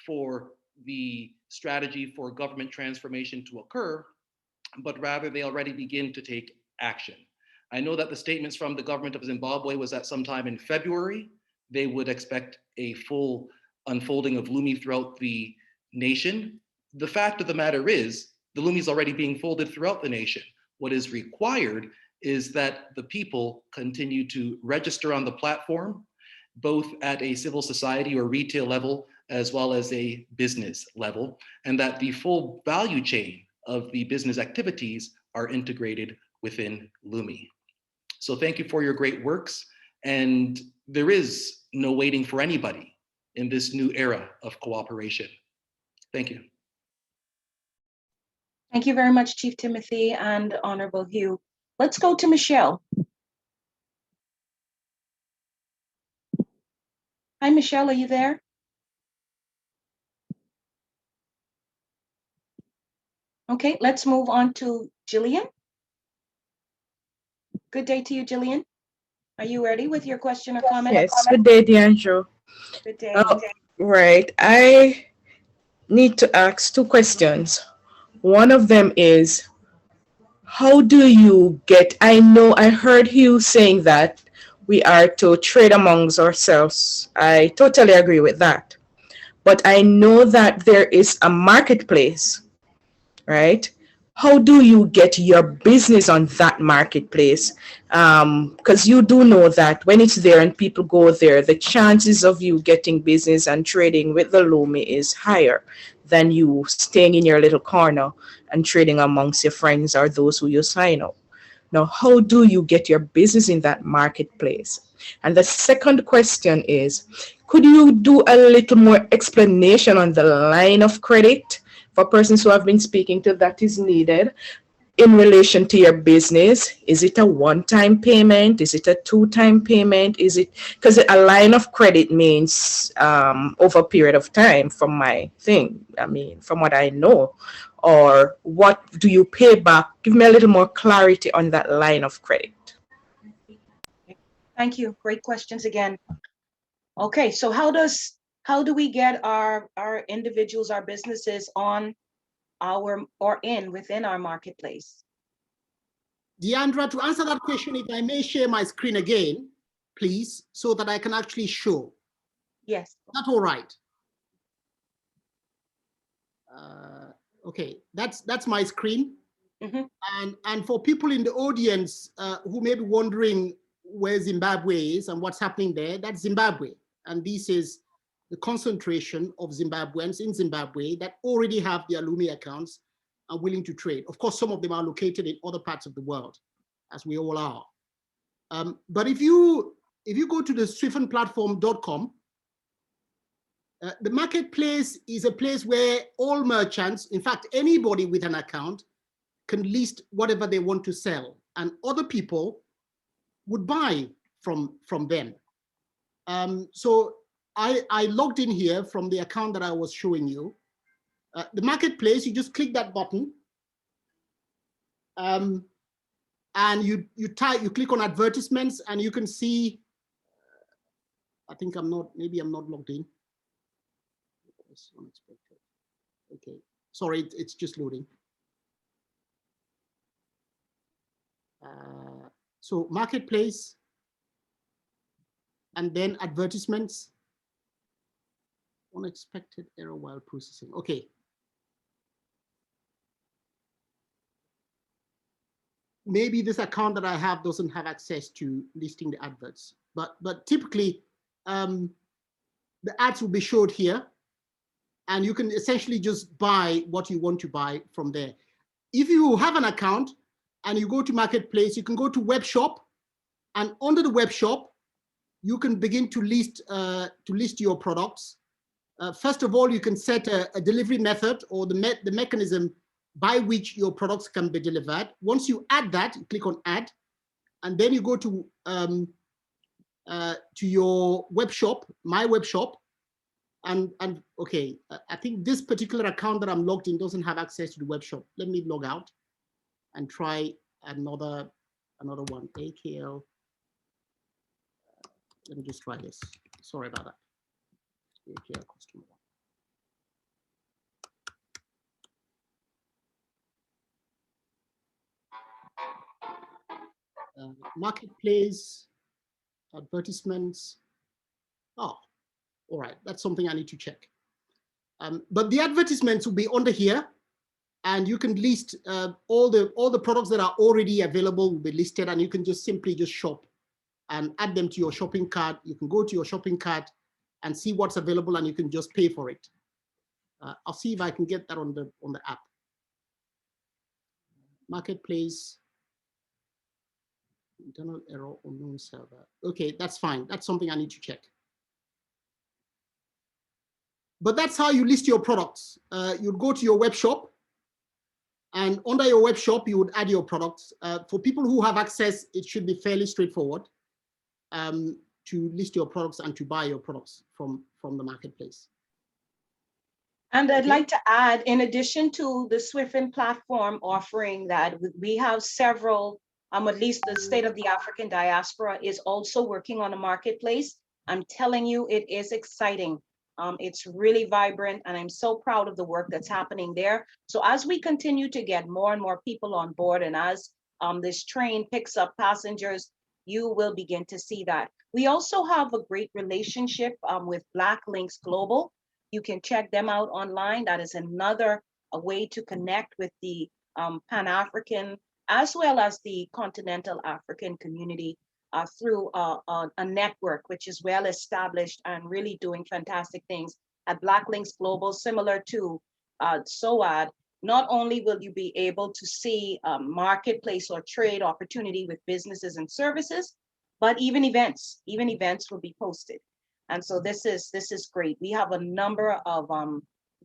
for the strategy for government transformation to occur, but rather they already begin to take action. I know that the statements from the government of Zimbabwe was that sometime in February, they would expect a full unfolding of LUMI throughout the nation. The fact of the matter is, the LUMI is already being folded throughout the nation. What is required is that the people continue to register on the platform, both at a civil society or retail level, as well as a business level, and that the full value chain of the business activities are integrated within LUMI. So thank you for your great works. And there is no waiting for anybody in this new era of cooperation. Thank you. Thank you very much, Chief Timothy and Honorable Hugh. Let's go to Michelle. Hi, Michelle, are you there? Okay, let's move on to Jillian. Good day to you, Jillian. Are you ready with your question or comment? Yes, good day, D'Angelo. Good day. Right, I need to ask two questions. One of them is, how do you get, I know I heard you saying that we are to trade amongst ourselves. I totally agree with that. But I know that there is a marketplace, right? How do you get your business on that marketplace? Because you do know that when it's there and people go there, the chances of you getting business and trading with the LUMI is higher than you staying in your little corner and trading amongst your friends or those who you sign up. Now, how do you get your business in that marketplace? And the second question is, could you do a little more explanation on the line of credit for persons who have been speaking to that is needed in relation to your business? Is it a one-time payment? Is it a two-time payment? Is it, because a line of credit means over a period of time from my thing, I mean, from what I know, or what do you pay back? Give me a little more clarity on that line of credit. Thank you, great questions again. Okay, so how do we get our individuals, our businesses on our within our marketplace? Deandra, to answer that question, if I may share my screen again, please, so that I can actually show. Yes. That's all right. Okay, that's my screen. Mm-hmm. And for people in the audience who may be wondering where Zimbabwe is and what's happening there, that's Zimbabwe. And this is the concentration of Zimbabweans in Zimbabwe that already have their LUMI accounts and willing to trade. Of course, some of them are located in other parts of the world, as we all are. But if you go to the swiftenplatform.com, the marketplace is a place where all merchants, in fact, anybody with an account, can list whatever they want to sell, and other people would buy from them. So I logged in here from the account that I was showing you. The marketplace, you just click that button, and you click on advertisements, and you can see. I think maybe I'm not logged in. That's unexpected. Okay, sorry, it's just loading. So marketplace, and then advertisements. Unexpected error while processing. Okay. Maybe this account that I have doesn't have access to listing the adverts, but typically the ads will be showed here, and you can essentially just buy what you want to buy from there. If you have an account and you go to Marketplace, you can go to Web Shop, and under the Web Shop, you can begin to list your products. First of all, you can set a delivery method or the mechanism by which your products can be delivered. Once you add that, you click on Add, and then you go to your web shop, My Web Shop, and okay, I think this particular account that I'm logged in doesn't have access to the web shop. Let me log out and try another one, AKL. Let me just try this. Sorry about that. AKL customer. Marketplace, advertisements. Oh, all right, that's something I need to check. But the advertisements will be under here, and you can list all the products that are already available will be listed, and you can just simply shop and add them to your shopping cart. You can go to your shopping cart and see what's available, and you can just pay for it. I'll see if I can get that on the app. Marketplace. Internal error, unknown server. Okay, that's fine. That's something I need to check. But that's how you list your products. You'd go to your web shop, and under your web shop, you would add your products. For people who have access, it should be fairly straightforward to list your products and to buy your products from the marketplace. And I'd like to add, in addition to the Swiffin platform offering that we have several, at least the State of the African Diaspora is also working on a marketplace. I'm telling you, it is exciting. It's really vibrant, and I'm so proud of the work that's happening there. So as we continue to get more and more people on board, and as this train picks up passengers, you will begin to see that. We also have a great relationship with Black Links Global. You can check them out online. That is another way to connect with the Pan-African as well as the continental African community through a network which is well established and really doing fantastic things. At Black Links Global, similar to SOAD, not only will you be able to see marketplace or trade opportunity with businesses and services, but even events will be posted. And so this is great. We have a number of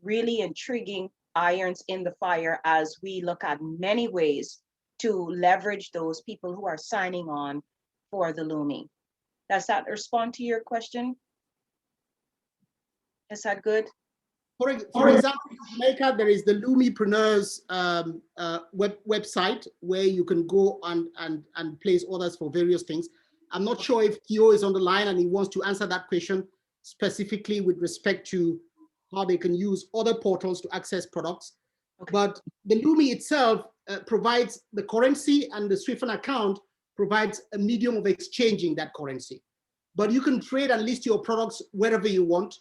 really intriguing irons in the fire as we look at many ways to leverage those people who are signing on for the LUMI. Does that respond to your question? Is that good? For example, in Jamaica, there is the LUMIpreneurs website where you can go and place orders for various things. I'm not sure if Kyo is on the line and he wants to answer that question specifically with respect to how they can use other portals to access products. Okay. But the LUMI itself provides the currency, and the Swiffin account provides a medium of exchanging that currency. But you can trade and list your products wherever you want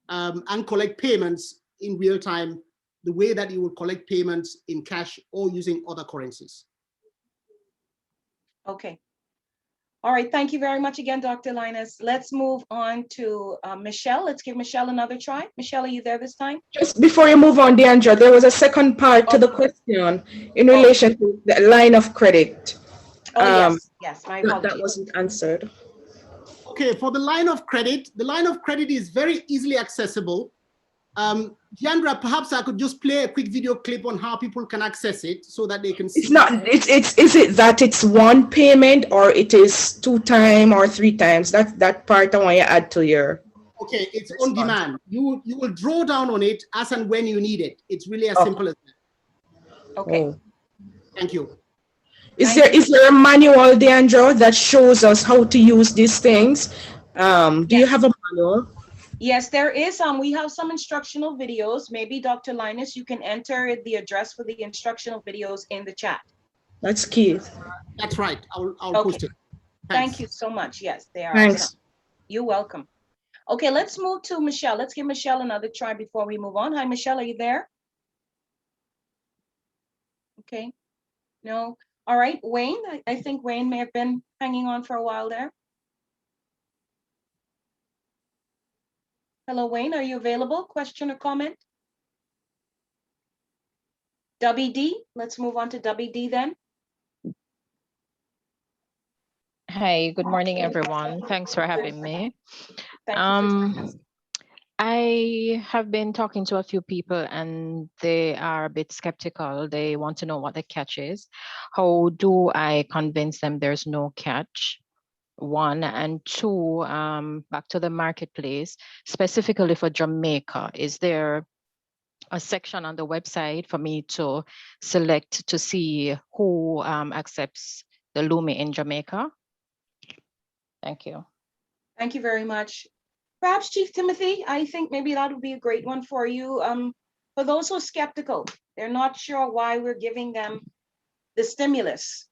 and collect payments in real time, the way that you would collect payments in cash or using other currencies. Okay. All right, thank you very much again, Dr. Linus. Let's move on to Michelle. Let's give Michelle another try. Michelle, are you there this time? Just before you move on, Deandra, there was a second part to the question in relation to the line of credit. Oh, yes, my apologies. That wasn't answered. Okay, for the line of credit is very easily accessible. Deandra, perhaps I could just play a quick video clip on how people can access it so that they can see. It's not, is it that it's one payment or it is 2 times or 3 times? That part I want you to add to your. Okay, it's on demand. You will draw down on it as and when you need it. It's really as simple as that. Okay. Oh. Thank you. Is there a manual, Deandra, that shows us how to use these things? Do you have a manual? Yes, there is. We have some instructional videos. Maybe Dr. Linus, you can enter the address for the instructional videos in the chat. That's key. That's right. I'll post it. Thanks. Thank you so much. Yes, they are. Thanks. You're welcome. Okay, let's move to Michelle. Let's give Michelle another try before we move on. Hi, Michelle, are you there? Okay. No. All right, Wayne. I think Wayne may have been hanging on for a while there. Hello, Wayne, are you available? Question or comment? WD, let's move on to WD then. Hi, good morning, everyone. Thanks for having me. Thank you for joining us. I have been talking to a few people and they are a bit skeptical. They want to know what the catch is. How do I convince them there's no catch? One, and two, back to the marketplace, specifically for Jamaica, is there a section on the website for me to select to see who accepts the LUMI in Jamaica? Thank you. Thank you very much. Perhaps Chief Timothy, I think maybe that would be a great one for you. For those who are skeptical, they're not sure why we're giving them the stimulus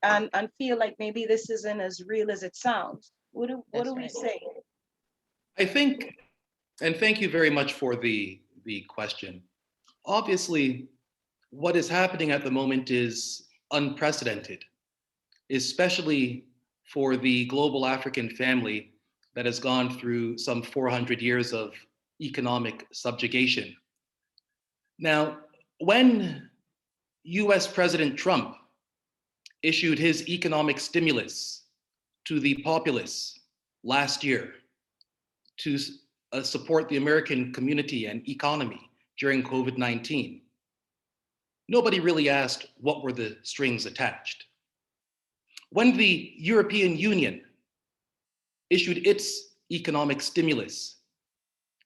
and feel like maybe this isn't as real as it sounds. What do we say? I think, and thank you very much for the question. Obviously, what is happening at the moment is unprecedented, especially for the global African family that has gone through some 400 years of economic subjugation. Now, when US President Trump issued his economic stimulus to the populace last year to support the American community and economy during COVID-19, nobody really asked what were the strings attached. When the European Union issued its economic stimulus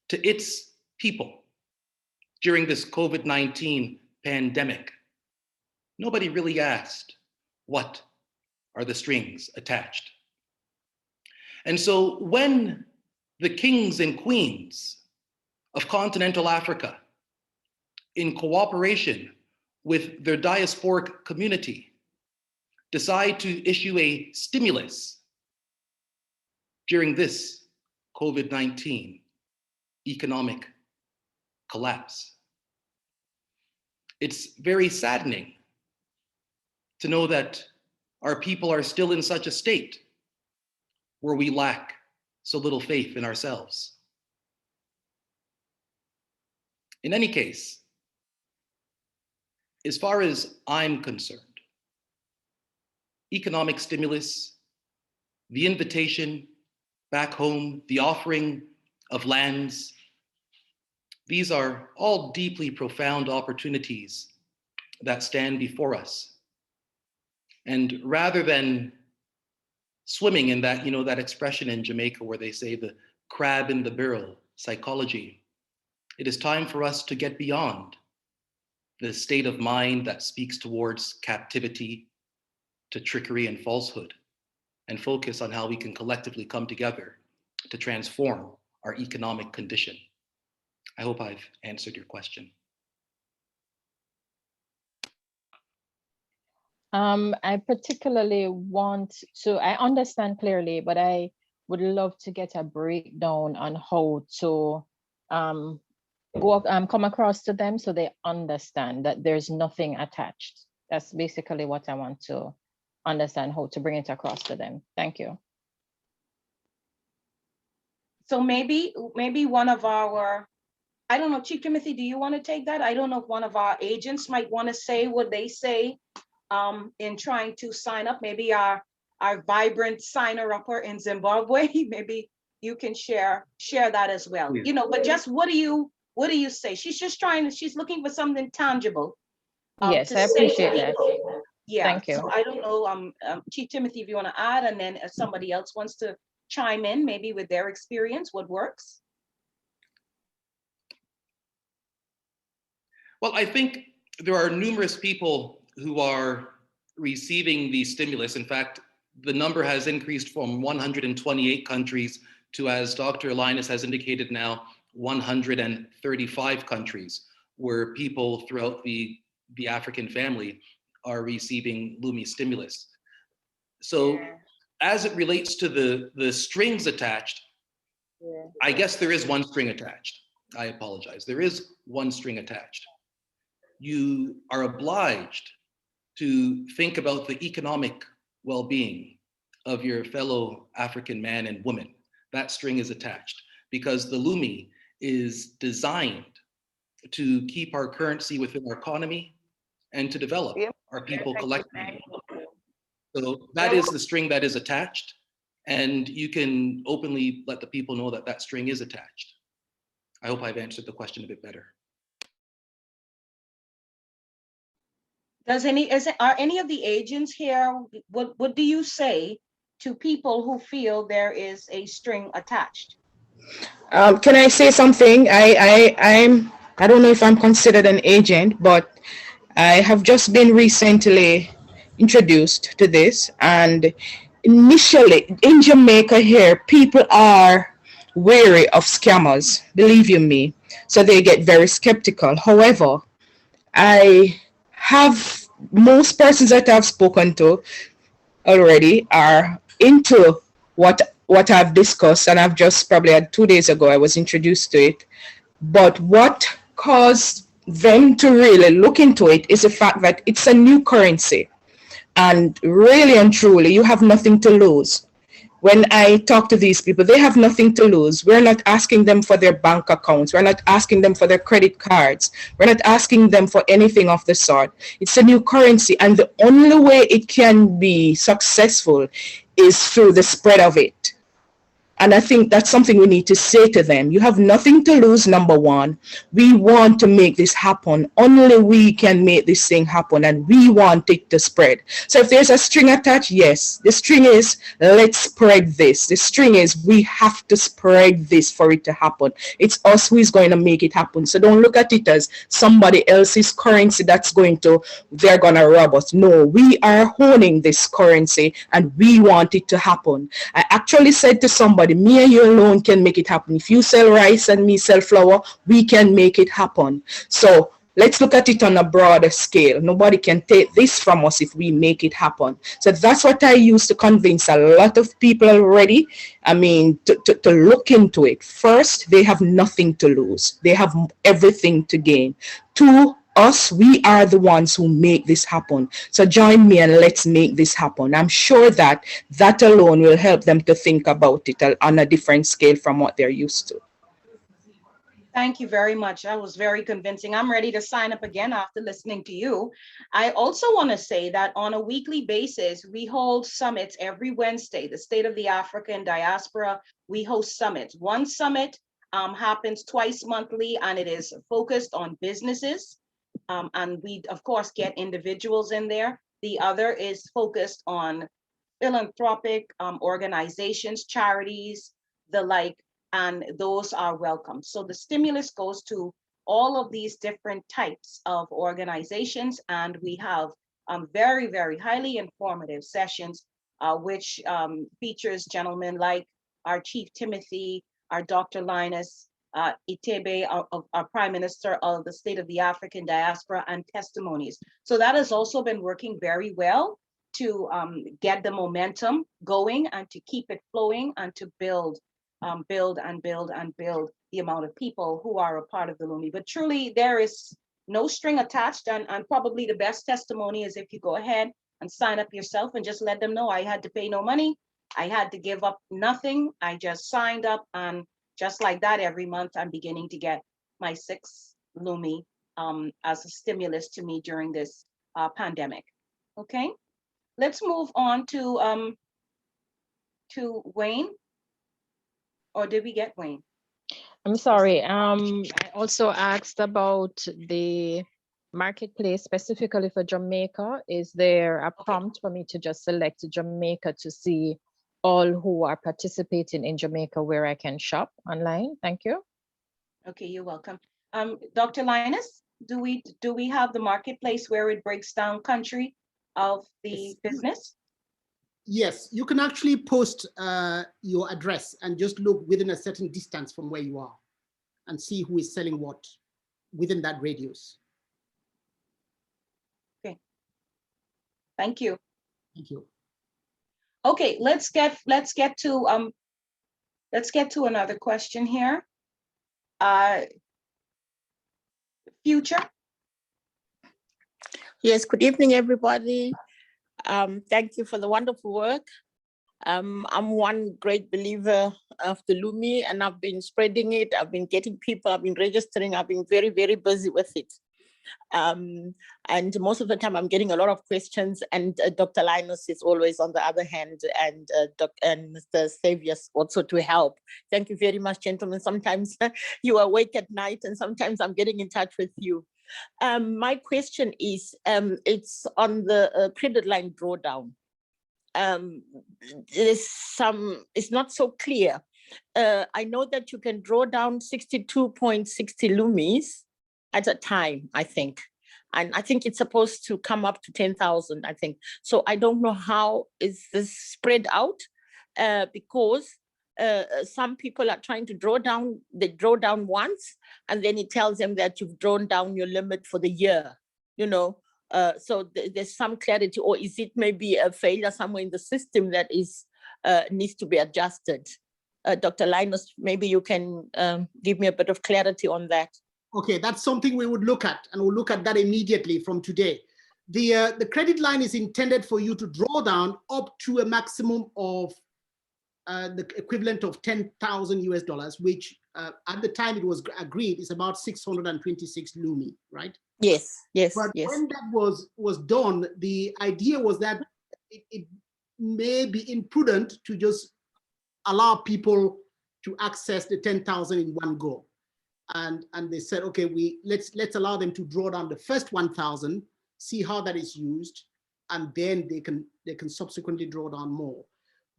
to its people during this COVID-19 pandemic, nobody really asked what are the strings attached. And so when the kings and queens of continental Africa, in cooperation with their diasporic community, decide to issue a stimulus during this COVID-19 economic collapse, it's very saddening to know that our people are still in such a state where we lack so little faith in ourselves. In any case, as far as I'm concerned, economic stimulus, the invitation back home, the offering of lands, these are all deeply profound opportunities that stand before us. And rather than swimming in that, that expression in Jamaica where they say the crab in the barrel psychology, it is time for us to get beyond the state of mind that speaks towards captivity, to trickery and falsehood, and focus on how we can collectively come together to transform our economic condition. I hope I've answered your question. I particularly want to, I understand clearly, but I would love to get a breakdown on how to come across to them so they understand that there's nothing attached. That's basically what I want to understand, how to bring it across to them. Thank you. So maybe one of our, I don't know, Chief Timothy, do you want to take that? I don't know if one of our agents might want to say what they say in trying to sign up. Maybe our vibrant signer-upper in Zimbabwe, maybe you can share that as well. Yeah. But just what do you say? She's just she's looking for something tangible. Yes, I appreciate that. Yeah, thank you. So I don't know, Chief Timothy, if you want to add, and then if somebody else wants to chime in, maybe with their experience, what works? Well, I think there are numerous people who are receiving the stimulus. In fact, the number has increased from 128 countries to, as Dr. Linus has indicated now, 135 countries where people throughout the African family are receiving LUMI stimulus. So as it relates to the strings attached, I guess there is one string attached. I apologize. There is one string attached. You are obliged to think about the economic well-being of your fellow African man and woman. That string is attached. because the LUMI is designed to keep our currency within our economy and to develop our people collectively. So that is the string that is attached, and you can openly let the people know that that string is attached. I hope I've answered the question a bit better. Are any of the agents here, what do you say to people who feel there is a string attached? Can I say something? I don't know if I'm considered an agent, but I have just been recently introduced to this, and initially in Jamaica here, people are wary of scammers, believe you me, so they get very skeptical. However, I have most persons that I've spoken to already are into what I've discussed, and I've just probably had 2 days ago I was introduced to it. But what caused them to really look into it is the fact that it's a new currency, and really and truly you have nothing to lose. When I talk to these people, they have nothing to lose. We're not asking them for their bank accounts. We're not asking them for their credit cards. We're not asking them for anything of the sort. It's a new currency, and the only way it can be successful is through the spread of it. And I think that's something we need to say to them. You have nothing to lose, number one. We want to make this happen. Only we can make this thing happen, and we want it to spread. So if there's a string attached, yes, the string is, let's spread this. The string is, we have to spread this for it to happen. It's us who is going to make it happen. So don't look at it as somebody else's currency they're going to rob us. No, we are owning this currency, and we want it to happen. I actually said to somebody, me and you alone can make it happen. If you sell rice and me sell flour, we can make it happen. So let's look at it on a broader scale. Nobody can take this from us if we make it happen. So that's what I use to convince a lot of people already. I mean, to look into it. First, they have nothing to lose. They have everything to gain. Two, us, we are the ones who make this happen. So join me and let's make this happen. I'm sure that that alone will help them to think about it on a different scale from what they're used to. Thank you very much. That was very convincing. I'm ready to sign up again after listening to you. I also want to say that on a weekly basis, we hold summits every Wednesday. The State of the African Diaspora, we host summits. One summit happens twice monthly, and it is focused on businesses. And we, of course, get individuals in there. The other is focused on philanthropic organizations, charities, the like, and those are welcome. So the stimulus goes to all of these different types of organizations, and we have very, very highly informative sessions, which features gentlemen like our Chief Timothy, our Dr. Linus, Itebe, our Prime Minister of the State of the African Diaspora, and testimonies. So that has also been working very well to get the momentum going and to keep it flowing and to build the amount of people who are a part of the LUMI. But truly, there is no string attached, and probably the best testimony is if you go ahead and sign up yourself and just let them know I had to pay no money, I had to give up nothing, I just signed up, and just like that, every month I'm beginning to get my 6 LUMI as a stimulus to me during this pandemic. Okay, let's move on to Wayne. Or did we get Wayne? I'm sorry. I also asked about the marketplace specifically for Jamaica. Is there a prompt for me to just select Jamaica to see all who are participating in Jamaica where I can shop online? Thank you. Okay, you're welcome. Dr. Linus, do we have the marketplace where it breaks down country of the business? Yes, you can actually post your address and just look within a certain distance from where you are and see who is selling what within that radius. Okay. Thank you. Thank you. Okay, let's get to another question here. Future. Yes, good evening, everybody. Thank you for the wonderful work. I'm one great believer of the LUMI, and I've been spreading it. I've been getting people, I've been registering, I've been very, very busy with it. And most of the time I'm getting a lot of questions, and Dr. Linus is always on the other hand, and Mr. Saviors also to help. Thank you very much, gentlemen. Sometimes you are awake at night, and sometimes I'm getting in touch with you. My question is, it's on the credit line drawdown. It's not so clear. I know that you can draw down 62.60 LUMIs at a time, I think. And I think it's supposed to come up to 10,000, I think. So I don't know how is this spread out, because some people are trying to draw down, they draw down once, and then it tells them that you've drawn down your limit for the year, you know. So there's some clarity, or is it maybe a failure somewhere in the system that is needs to be adjusted? Dr. Linus, maybe you can give me a bit of clarity on that. Okay, that's something we would look at, and we'll look at that immediately from today. The credit line is intended for you to draw down up to a maximum of the equivalent of 10,000 US dollars, which at the time it was agreed is about 626 LUMI, right? Yes, yes, but yes. when that was done, the idea was that it may be imprudent to just allow people to access the 10,000 in one go. And they said, okay, let's allow them to draw down the first 1,000, see how that is used, and then they can subsequently draw down more.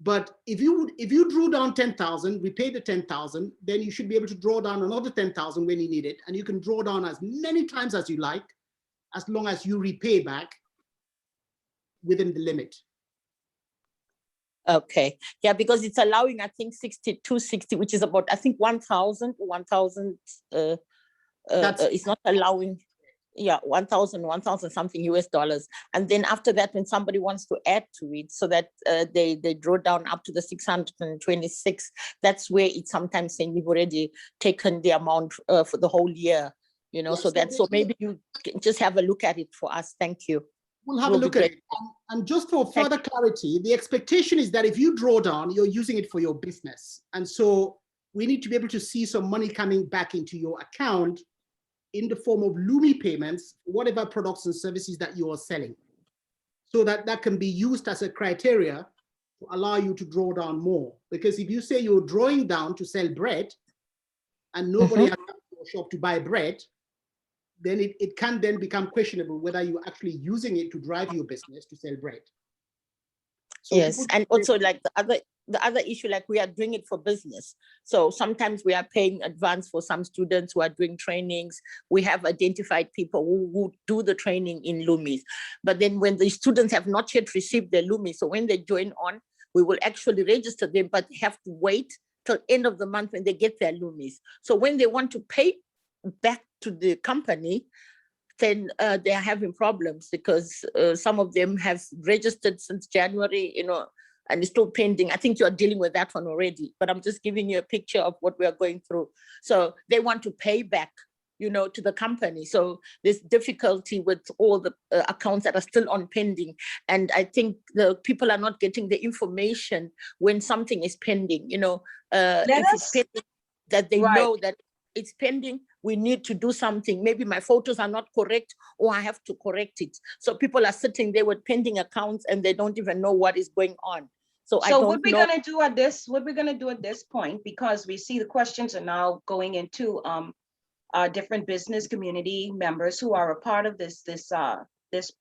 But if you drew down 10,000, repay the 10,000, then you should be able to draw down another 10,000 when you need it, and you can draw down as many times as you like, as long as you repay back within the limit. Okay, yeah, because it's allowing, I think, 6260, which is about, I think, 1,000. It's not allowing, yeah, 1,000 something US dollars. And then after that, when somebody wants to add to it, so that they draw down up to the 626, that's where it's sometimes saying we've already taken the amount for the whole year, you know. Yes, so maybe you can just have a look at it for us. Thank you. We'll have a look at it. And just for further clarity, the expectation is that if you draw down, you're using it for your business. And so we need to be able to see some money coming back into your account in the form of LUMI payments, whatever products and services that you are selling, so that can be used as a criteria to allow you to draw down more. Because if you say you're drawing down to sell bread and nobody has come to your shop to buy bread, then it can then become questionable whether you're actually using it to drive your business to sell bread. So yes, and also like the other issue, like we are doing it for business. So sometimes we are paying advance for some students who are doing trainings. We have identified people who do the training in LUMIs. But then when the students have not yet received their LUMI, so when they join on, we will actually register them, but have to wait till end of the month when they get their LUMIs. So when they want to pay back to the company, then they are having problems, because some of them have registered since January, you know, and it's still pending. I think you're dealing with that one already, but I'm just giving you a picture of what we are going through. So they want to pay back, you know, to the company. So there's difficulty with all the accounts that are still on pending. And I think the people are not getting the information when something is pending, you know, if it's pending, that they know that it's pending, we need to do something. Maybe my photos are not correct, or I have to correct it. So people are sitting there with pending accounts and they don't even know what is going on. So I don't know. What we're gonna do at this point, because we see the questions are now going into different business community members who are a part of this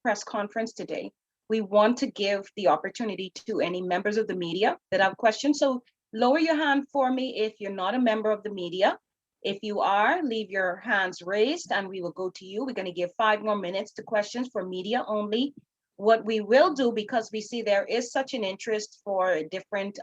press conference today. We want to give the opportunity to any members of the media that have questions. So lower your hand for me if you're not a member of the media. If you are, leave your hands raised and we will go to you. We're going to give 5 more minutes to questions for media only. What we will do, because we see there is such an interest for different,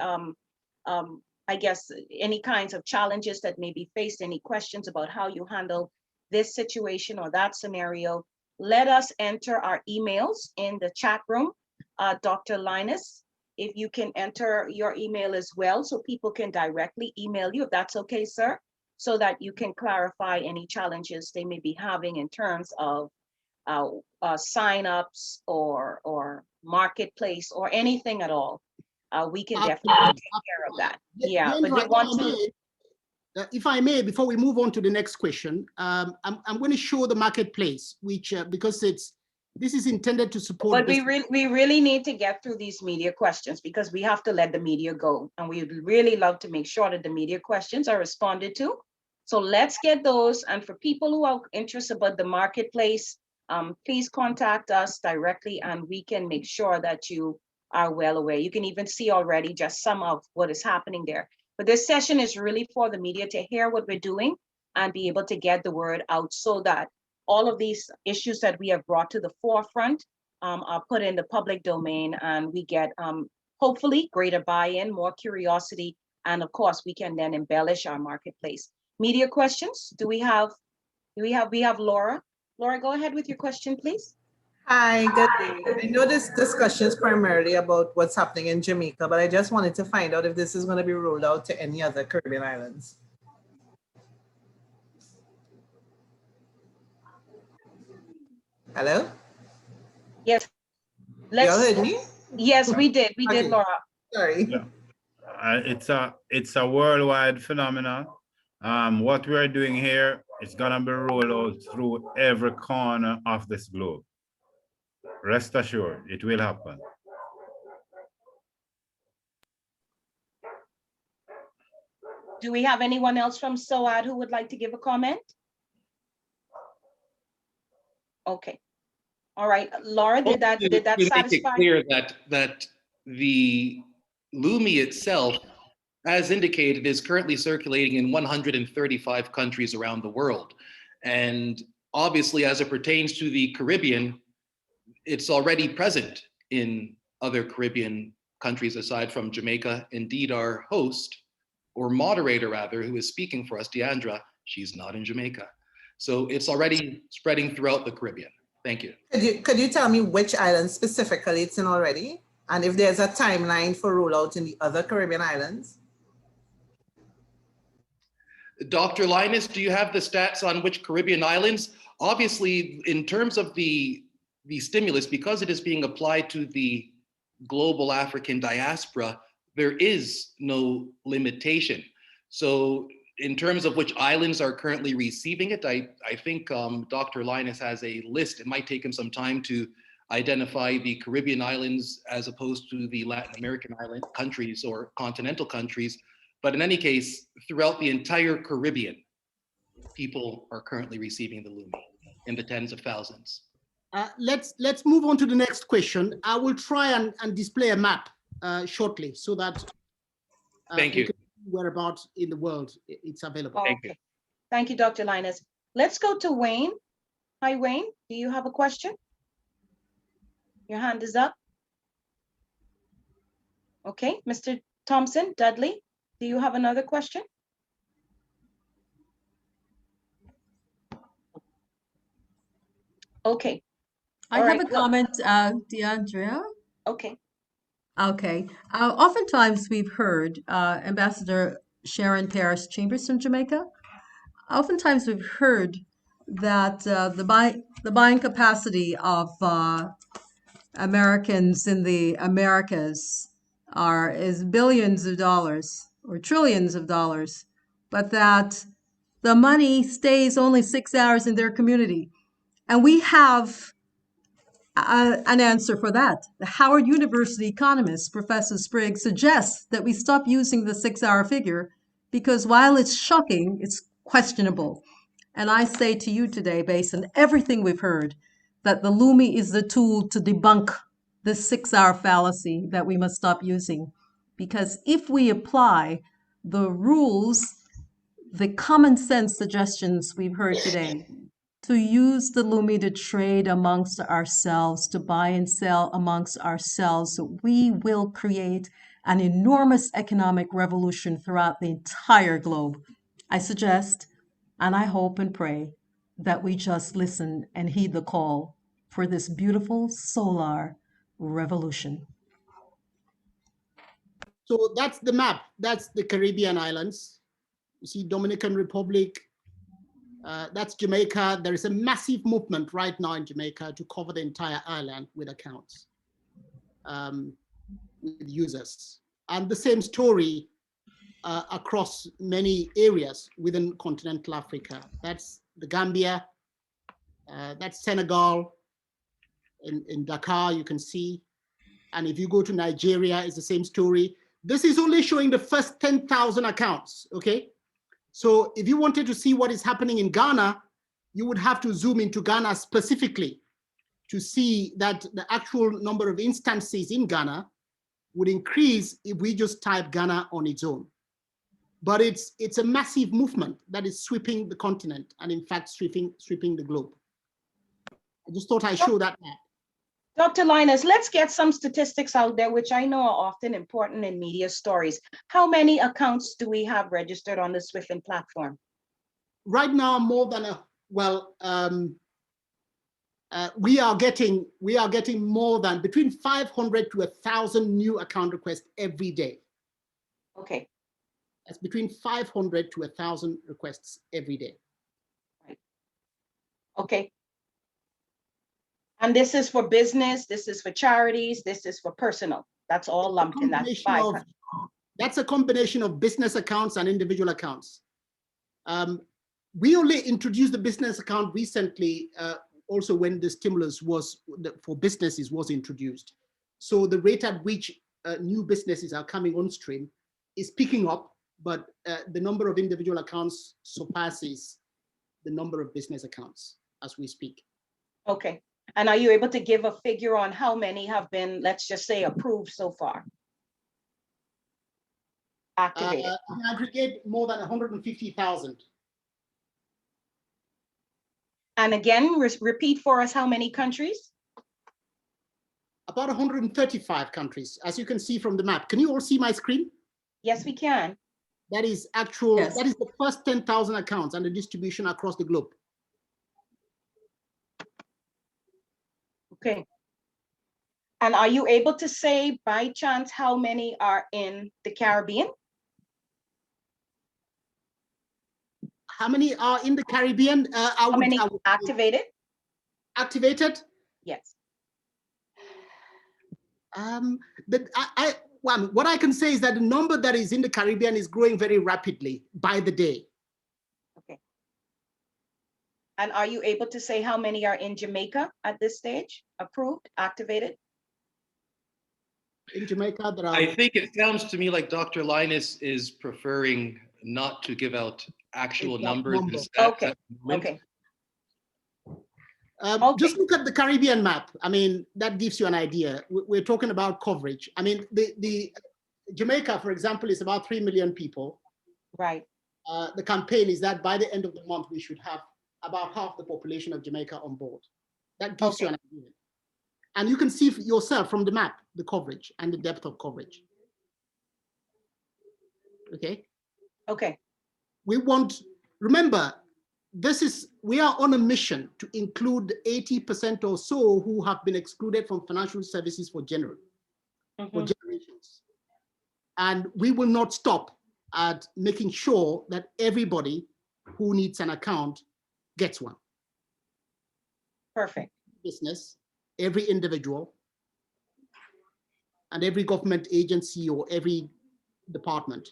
I guess, any kinds of challenges that may be faced, any questions about how you handle this situation or that scenario, let us enter our emails in the chat room. Dr. Linus, if you can enter your email as well, so people can directly email you, if that's okay, sir, so that you can clarify any challenges they may be having in terms of signups or marketplace or anything at all. we can definitely take care of that. Yeah, but they want to. If I may, before we move on to the next question, I'm going to show the marketplace, which because this is intended to support. But we really need to get through these media questions because we have to let the media go, and we would really love to make sure that the media questions are responded to. So let's get those. And for people who are interested about the marketplace, please contact us directly, and we can make sure that you are well aware. You can even see already just some of what is happening there. But this session is really for the media to hear what we're doing and be able to get the word out so that all of these issues that we have brought to the forefront are put in the public domain, and we get hopefully greater buy-in, more curiosity, and of course we can then embellish our marketplace. Media questions? We have Laura. Laura, go ahead with your question, please. Hi, good day. I know this discussion is primarily about what's happening in Jamaica, but I just wanted to find out if this is going to be rolled out to any other Caribbean islands. Hello? Yes. Y'all heard me? Yes, we did. We did, Laura. Sorry. Yeah. It's a worldwide phenomenon. What we're doing here is gonna be rolled out through every corner of this globe. Rest assured, it will happen. Do we have anyone else from SOAD who would like to give a comment? Okay. All right, Laura, did that satisfy? Make it clear that the LUMI itself, as indicated, is currently circulating in 135 countries around the world. And obviously, as it pertains to the Caribbean, it's already present in other Caribbean countries aside from Jamaica. Indeed, our host, or moderator rather, who is speaking for us, Deandra, she's not in Jamaica. So it's already spreading throughout the Caribbean. Thank you. Could you tell me which islands specifically it's in already? And if there's a timeline for rollout in the other Caribbean islands? Dr. Linus, do you have the stats on which Caribbean islands? Obviously, in terms of the stimulus, because it is being applied to the global African diaspora, there is no limitation. So in terms of which islands are currently receiving it, I think Dr. Linus has a list. It might take him some time to identify the Caribbean islands as opposed to the Latin American island countries or continental countries. But in any case, throughout the entire Caribbean, people are currently receiving the LUMI in the tens of thousands. Let's move on to the next question. I will try and display a map shortly so that Thank you. Whereabouts in the world it's available. Thank you. Thank you, Dr. Linus. Let's go to Wayne. Hi, Wayne. Do you have a question? Your hand is up. Okay, Mr. Thompson, Dudley, do you have another question? Okay. I have a comment, Deandra. Okay. Okay. Oftentimes we've heard Ambassador Sharon Paris Chambers from Jamaica. Oftentimes we've heard that the buying capacity of Americans in the Americas is billions of dollars or trillions of dollars, but that the money stays only 6 hours in their community. And we have an answer for that. The Howard University economist, Professor Spriggs, suggests that we stop using the 6-hour figure because while it's shocking, it's questionable. And I say to you today, based on everything we've heard, that the LUMI is the tool to debunk this 6-hour fallacy that we must stop using. Because if we apply the rules, the common sense suggestions we've heard today, to use the LUMI to trade amongst ourselves, to buy and sell amongst ourselves, we will create an enormous economic revolution throughout the entire globe. I suggest, and I hope and pray, that we just listen and heed the call for this beautiful solar revolution. So that's the map. That's the Caribbean islands. You see Dominican Republic, that's Jamaica. There is a massive movement right now in Jamaica to cover the entire island with accounts. with users. And the same story across many areas within continental Africa. That's the Gambia, that's Senegal, in Dakar, you can see. And if you go to Nigeria, it's the same story. This is only showing the first 10,000 accounts, okay? So if you wanted to see what is happening in Ghana, you would have to zoom into Ghana specifically to see that the actual number of instances in Ghana would increase if we just type Ghana on its own. But it's a massive movement that is sweeping the continent and in fact sweeping the globe. I just thought I'd show that map. Dr. Linus, let's get some statistics out there, which I know are often important in media stories. How many accounts do we have registered on the Swiffin platform? Right now, more than we are getting more than between 500 to 1,000 new account requests every day. Okay. That's between 500 to 1,000 requests every day. Right. Okay. And this is for business, this is for charities, this is for personal. That's all lumped in. That's 500. That's a combination of business accounts and individual accounts. We only introduced the business account recently, also when the stimulus for businesses was introduced. So the rate at which new businesses are coming on stream is picking up, but the number of individual accounts surpasses the number of business accounts as we speak. Okay. And are you able to give a figure on how many have been, let's just say, approved so far? Activated. In aggregate, more than 150,000. And again, repeat for us how many countries? About 135 countries, as you can see from the map. Can you all see my screen? Yes, we can. That is actual, Yes. That is the first 10,000 accounts and the distribution across the globe. Okay. And are you able to say by chance how many are in the Caribbean? How many are in the Caribbean? How many activated? Activated? Yes. What I can say is that the number that is in the Caribbean is growing very rapidly by the day. Okay. And are you able to say how many are in Jamaica at this stage? Approved, activated? In Jamaica, there are... I think it sounds to me like Dr. Linus is preferring not to give out actual numbers. And stats Okay, at the moment. okay. Just look at the Caribbean map. I mean, that gives you an idea. We're talking about coverage. I mean, the Jamaica, for example, is about 3 million people. Right. The campaign is that by the end of the month, we should have about half the population of Jamaica on board. That gives you an idea. And you can see yourself from the map, the coverage and the depth of coverage. Okay? Okay. Remember, we are on a mission to include 80% or so who have been excluded from financial services for generations. And we will not stop at making sure that everybody who needs an account gets one. Perfect. Business, every individual, and every government agency or every department.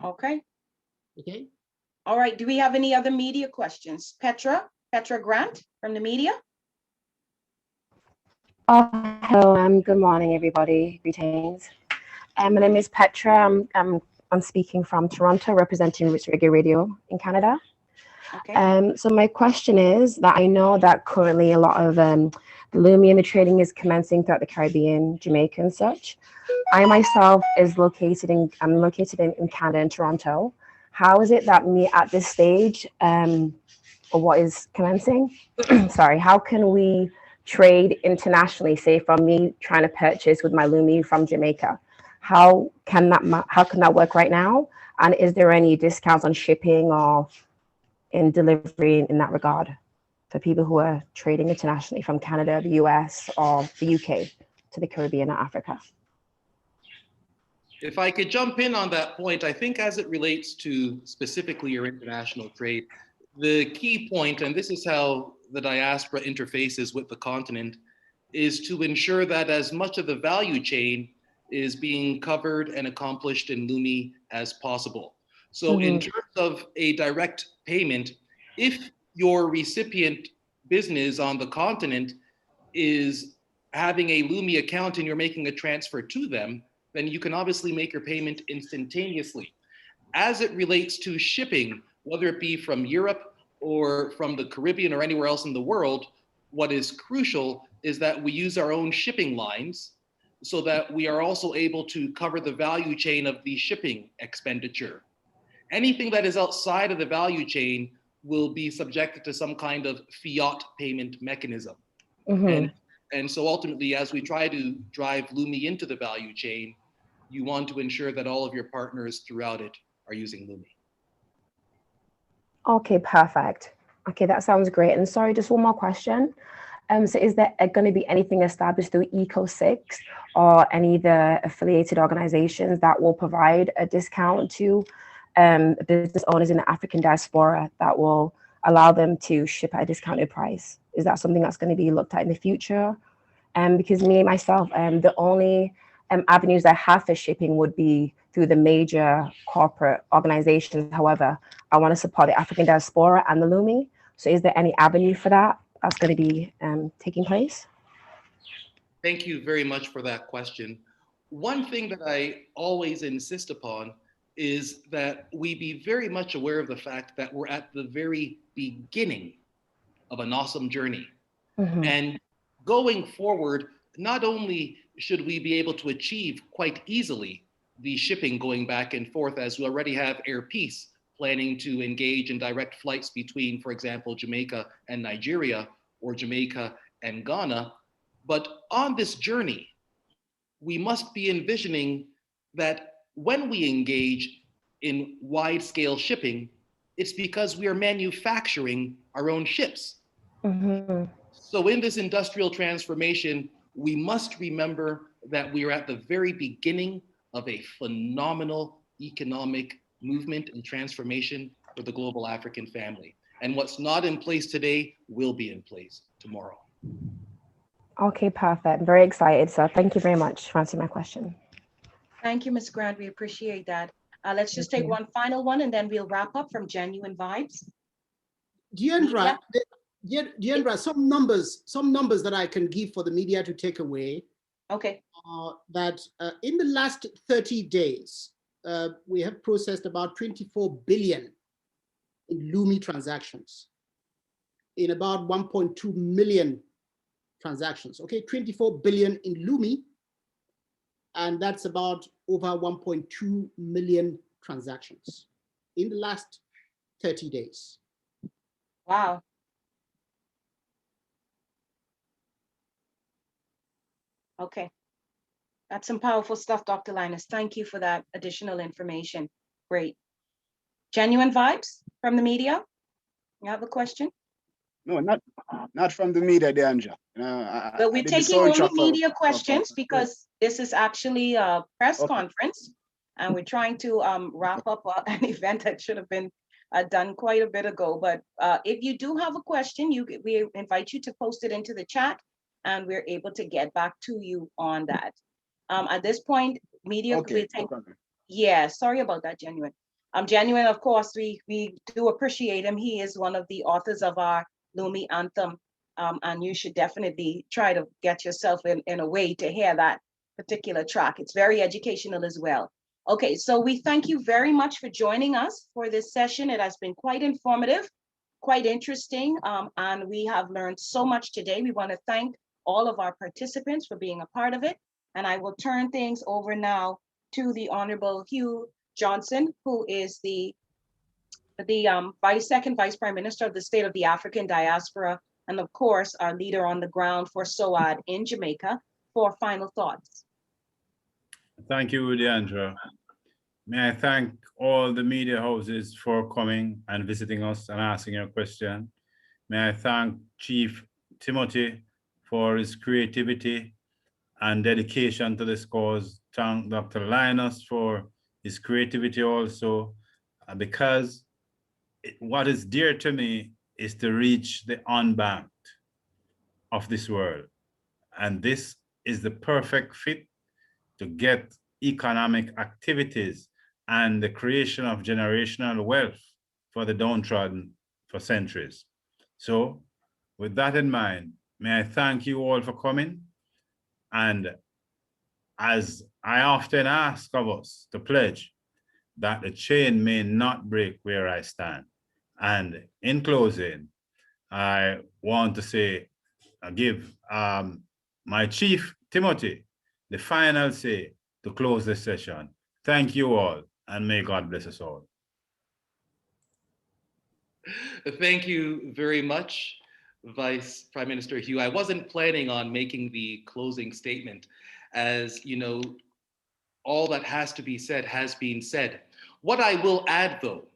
Okay. Okay. All right. Do we have any other media questions? Petra Grant from the media. Hello, good morning, everybody. Greetings. My name is Petra. I'm speaking from Toronto, representing Roots Reggae Radio in Canada. Okay. So my question is that I know that currently a lot of the LUMI and the trading is commencing throughout the Caribbean, Jamaica and such. I myself I'm located in Canada, in Toronto. How is it that me at this stage, or what is commencing, sorry, how can we trade internationally, say from me trying to purchase with my LUMI from Jamaica? How can that work right now? And is there any discounts on shipping or in delivery in that regard for people who are trading internationally from Canada, the US, or the UK to the Caribbean or Africa? If I could jump in on that point, I think as it relates to specifically your international trade, the key point, and this is how the diaspora interfaces with the continent, is to ensure that as much of the value chain is being covered and accomplished in LUMI as possible. So in terms of a direct payment, if your recipient business on the continent is having a LUMI account and you're making a transfer to them, then you can obviously make your payment instantaneously. As it relates to shipping, whether it be from Europe or from the Caribbean or anywhere else in the world, what is crucial is that we use our own shipping lines so that we are also able to cover the value chain of the shipping expenditure. Anything that is outside of the value chain will be subjected to some kind of fiat payment mechanism. And so ultimately, as we try to drive LUMI into the value chain, you want to ensure that all of your partners throughout it are using LUMI. Okay, perfect. Okay, that sounds great. And sorry, just one more question. So is there going to be anything established through Eco6 or any of the affiliated organizations that will provide a discount to business owners in the African diaspora that will allow them to ship at a discounted price? Is that something that's going to be looked at in the future? Because me, myself, the only avenues I have for shipping would be through the major corporate organizations. However, I want to support the African diaspora and the LUMI. So is there any avenue for that that's going to be taking place? Thank you very much for that question. One thing that I always insist upon is that we be very much aware of the fact that we're at the very beginning of an awesome journey. And going forward, not only should we be able to achieve quite easily the shipping going back and forth, as we already have Air Peace planning to engage in direct flights between, for example, Jamaica and Nigeria or Jamaica and Ghana. But on this journey, we must be envisioning that when we engage in wide-scale shipping, it's because we are manufacturing our own ships. So in this industrial transformation, we must remember that we are at the very beginning of a phenomenal economic movement and transformation for the global African family. And what's not in place today will be in place tomorrow. Okay, perfect. Very excited. So thank you very much for answering my question. Thank you, Ms. Grant. We appreciate that. Let's just take one final one and then we'll wrap up from Genuine Vibes. Deandra, some numbers that I can give for the media to take away. Okay. That in the last 30 days, we have processed about 24 billion in LUMI transactions, in about 1.2 million transactions. Okay, 24 billion in LUMI, and that's about over 1.2 million transactions in the last 30 days. Wow. Okay. That's some powerful stuff, Dr. Linus. Thank you for that additional information. Great. Genuine Vibes from the media? You have a question? No, not from the media, Deandra. But we're taking only media questions because this is actually a press conference and we're trying to wrap up an event that should have been done quite a bit ago. But if you do have a question, we invite you to post it into the chat and we're able to get back to you on that. At this point, media, yeah, sorry about that, Genuine. Genuine, of course, we do appreciate him. He is one of the authors of our LUMI anthem, and you should definitely try to get yourself in a way to hear that particular track. It's very educational as well. Okay, so we thank you very much for joining us for this session. It has been quite informative, quite interesting, and we have learned so much today. We want to thank all of our participants for being a part of it. And I will turn things over now to the Honorable Hugh Johnson, who is the second Vice Prime Minister of the State of the African Diaspora, and of course, our leader on the ground for SOAD in Jamaica, for final thoughts. Thank you, Deandra. May I thank all the media houses for coming and visiting us and asking your question. May I thank Chief Timothy for his creativity and dedication to this cause. Thank Dr. Linus for his creativity also, because what is dear to me is to reach the unbanked of this world. And this is the perfect fit to get economic activities and the creation of generational wealth for the downtrodden for centuries. So with that in mind, may I thank you all for coming. And as I often ask of us to pledge that the chain may not break where I stand. And in closing, I want to say, give my chief, Timothy, the final say to close this session. Thank you all, and may God bless us all. Thank you very much, Vice Prime Minister Hugh. I wasn't planning on making the closing statement, as you know, all that has to be said has been said. What I will add, though,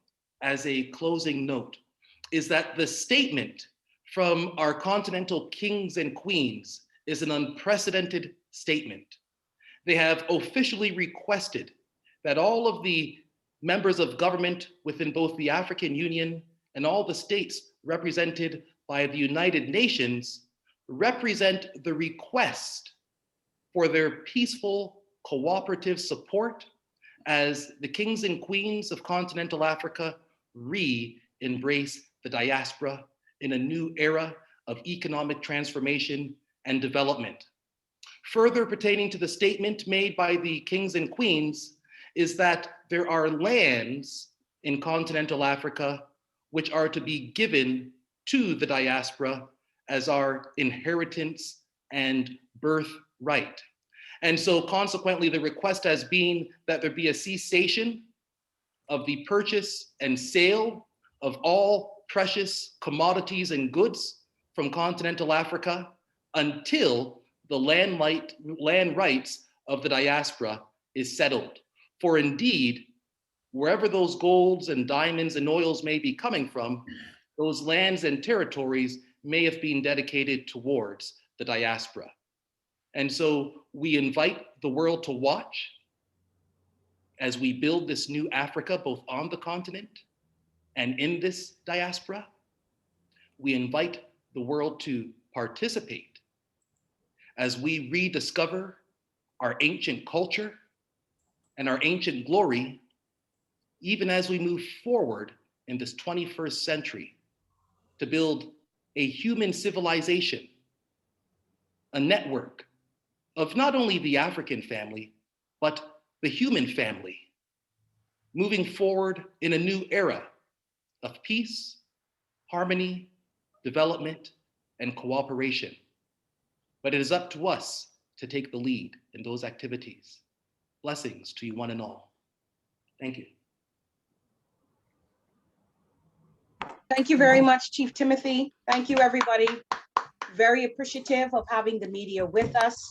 as a closing note, is that the statement from our continental kings and queens is an unprecedented statement. They have officially requested that all of the members of government within both the African Union and all the states represented by the United Nations represent the request for their peaceful, cooperative support as the kings and queens of continental Africa re-embrace the diaspora in a new era of economic transformation and development. Further pertaining to the statement made by the kings and queens is that there are lands in continental Africa which are to be given to the diaspora as our inheritance and birthright. And so consequently, the request has been that there be a cessation of the purchase and sale of all precious commodities and goods from continental Africa until the land rights of the diaspora is settled. For indeed, wherever those golds and diamonds and oils may be coming from, those lands and territories may have been dedicated towards the diaspora. And so we invite the world to watch as we build this new Africa, both on the continent and in this diaspora. We invite the world to participate as we rediscover our ancient culture and our ancient glory, even as we move forward in this 21st century to build a human civilization, a network of not only the African family, but the human family, moving forward in a new era of peace, harmony, development, and cooperation. But it is up to us to take the lead in those activities. Blessings to you one and all. Thank you. Thank you very much, Chief Timothy. Thank you, everybody. Very appreciative of having the media with us.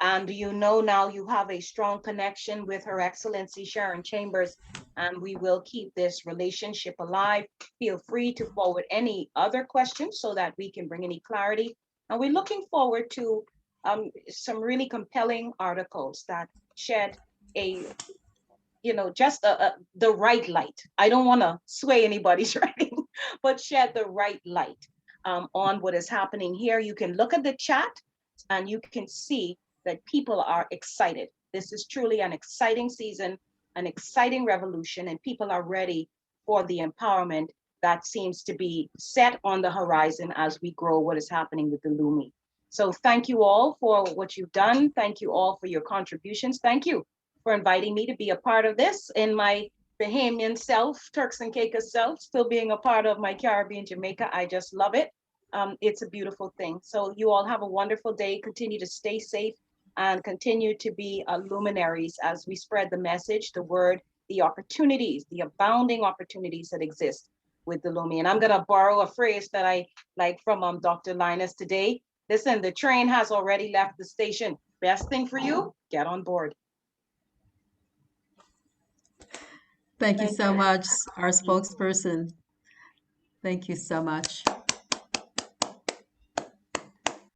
And you know now you have a strong connection with Her Excellency Sharon Chambers, and we will keep this relationship alive. Feel free to forward any other questions so that we can bring any clarity. And we're looking forward to some really compelling articles that shed a, just the right light. I don't want to sway anybody's writing, but shed the right light on what is happening here. You can look at the chat and you can see that people are excited. This is truly an exciting season, an exciting revolution, and people are ready for the empowerment that seems to be set on the horizon as we grow what is happening with the LUMI. So thank you all for what you've done. Thank you all for your contributions. Thank you for inviting me to be a part of this in my Bahamian self, Turks and Caicos self, still being a part of my Caribbean Jamaica. I just love it. It's a beautiful thing. So you all have a wonderful day. Continue to stay safe and continue to be luminaries as we spread the message, the word, the opportunities, the abounding opportunities that exist with the LUMI. And I'm going to borrow a phrase that I like from Dr. Linus today. Listen, the train has already left the station. Best thing for you, get on board. Thank you so much, our spokesperson. Thank you so much.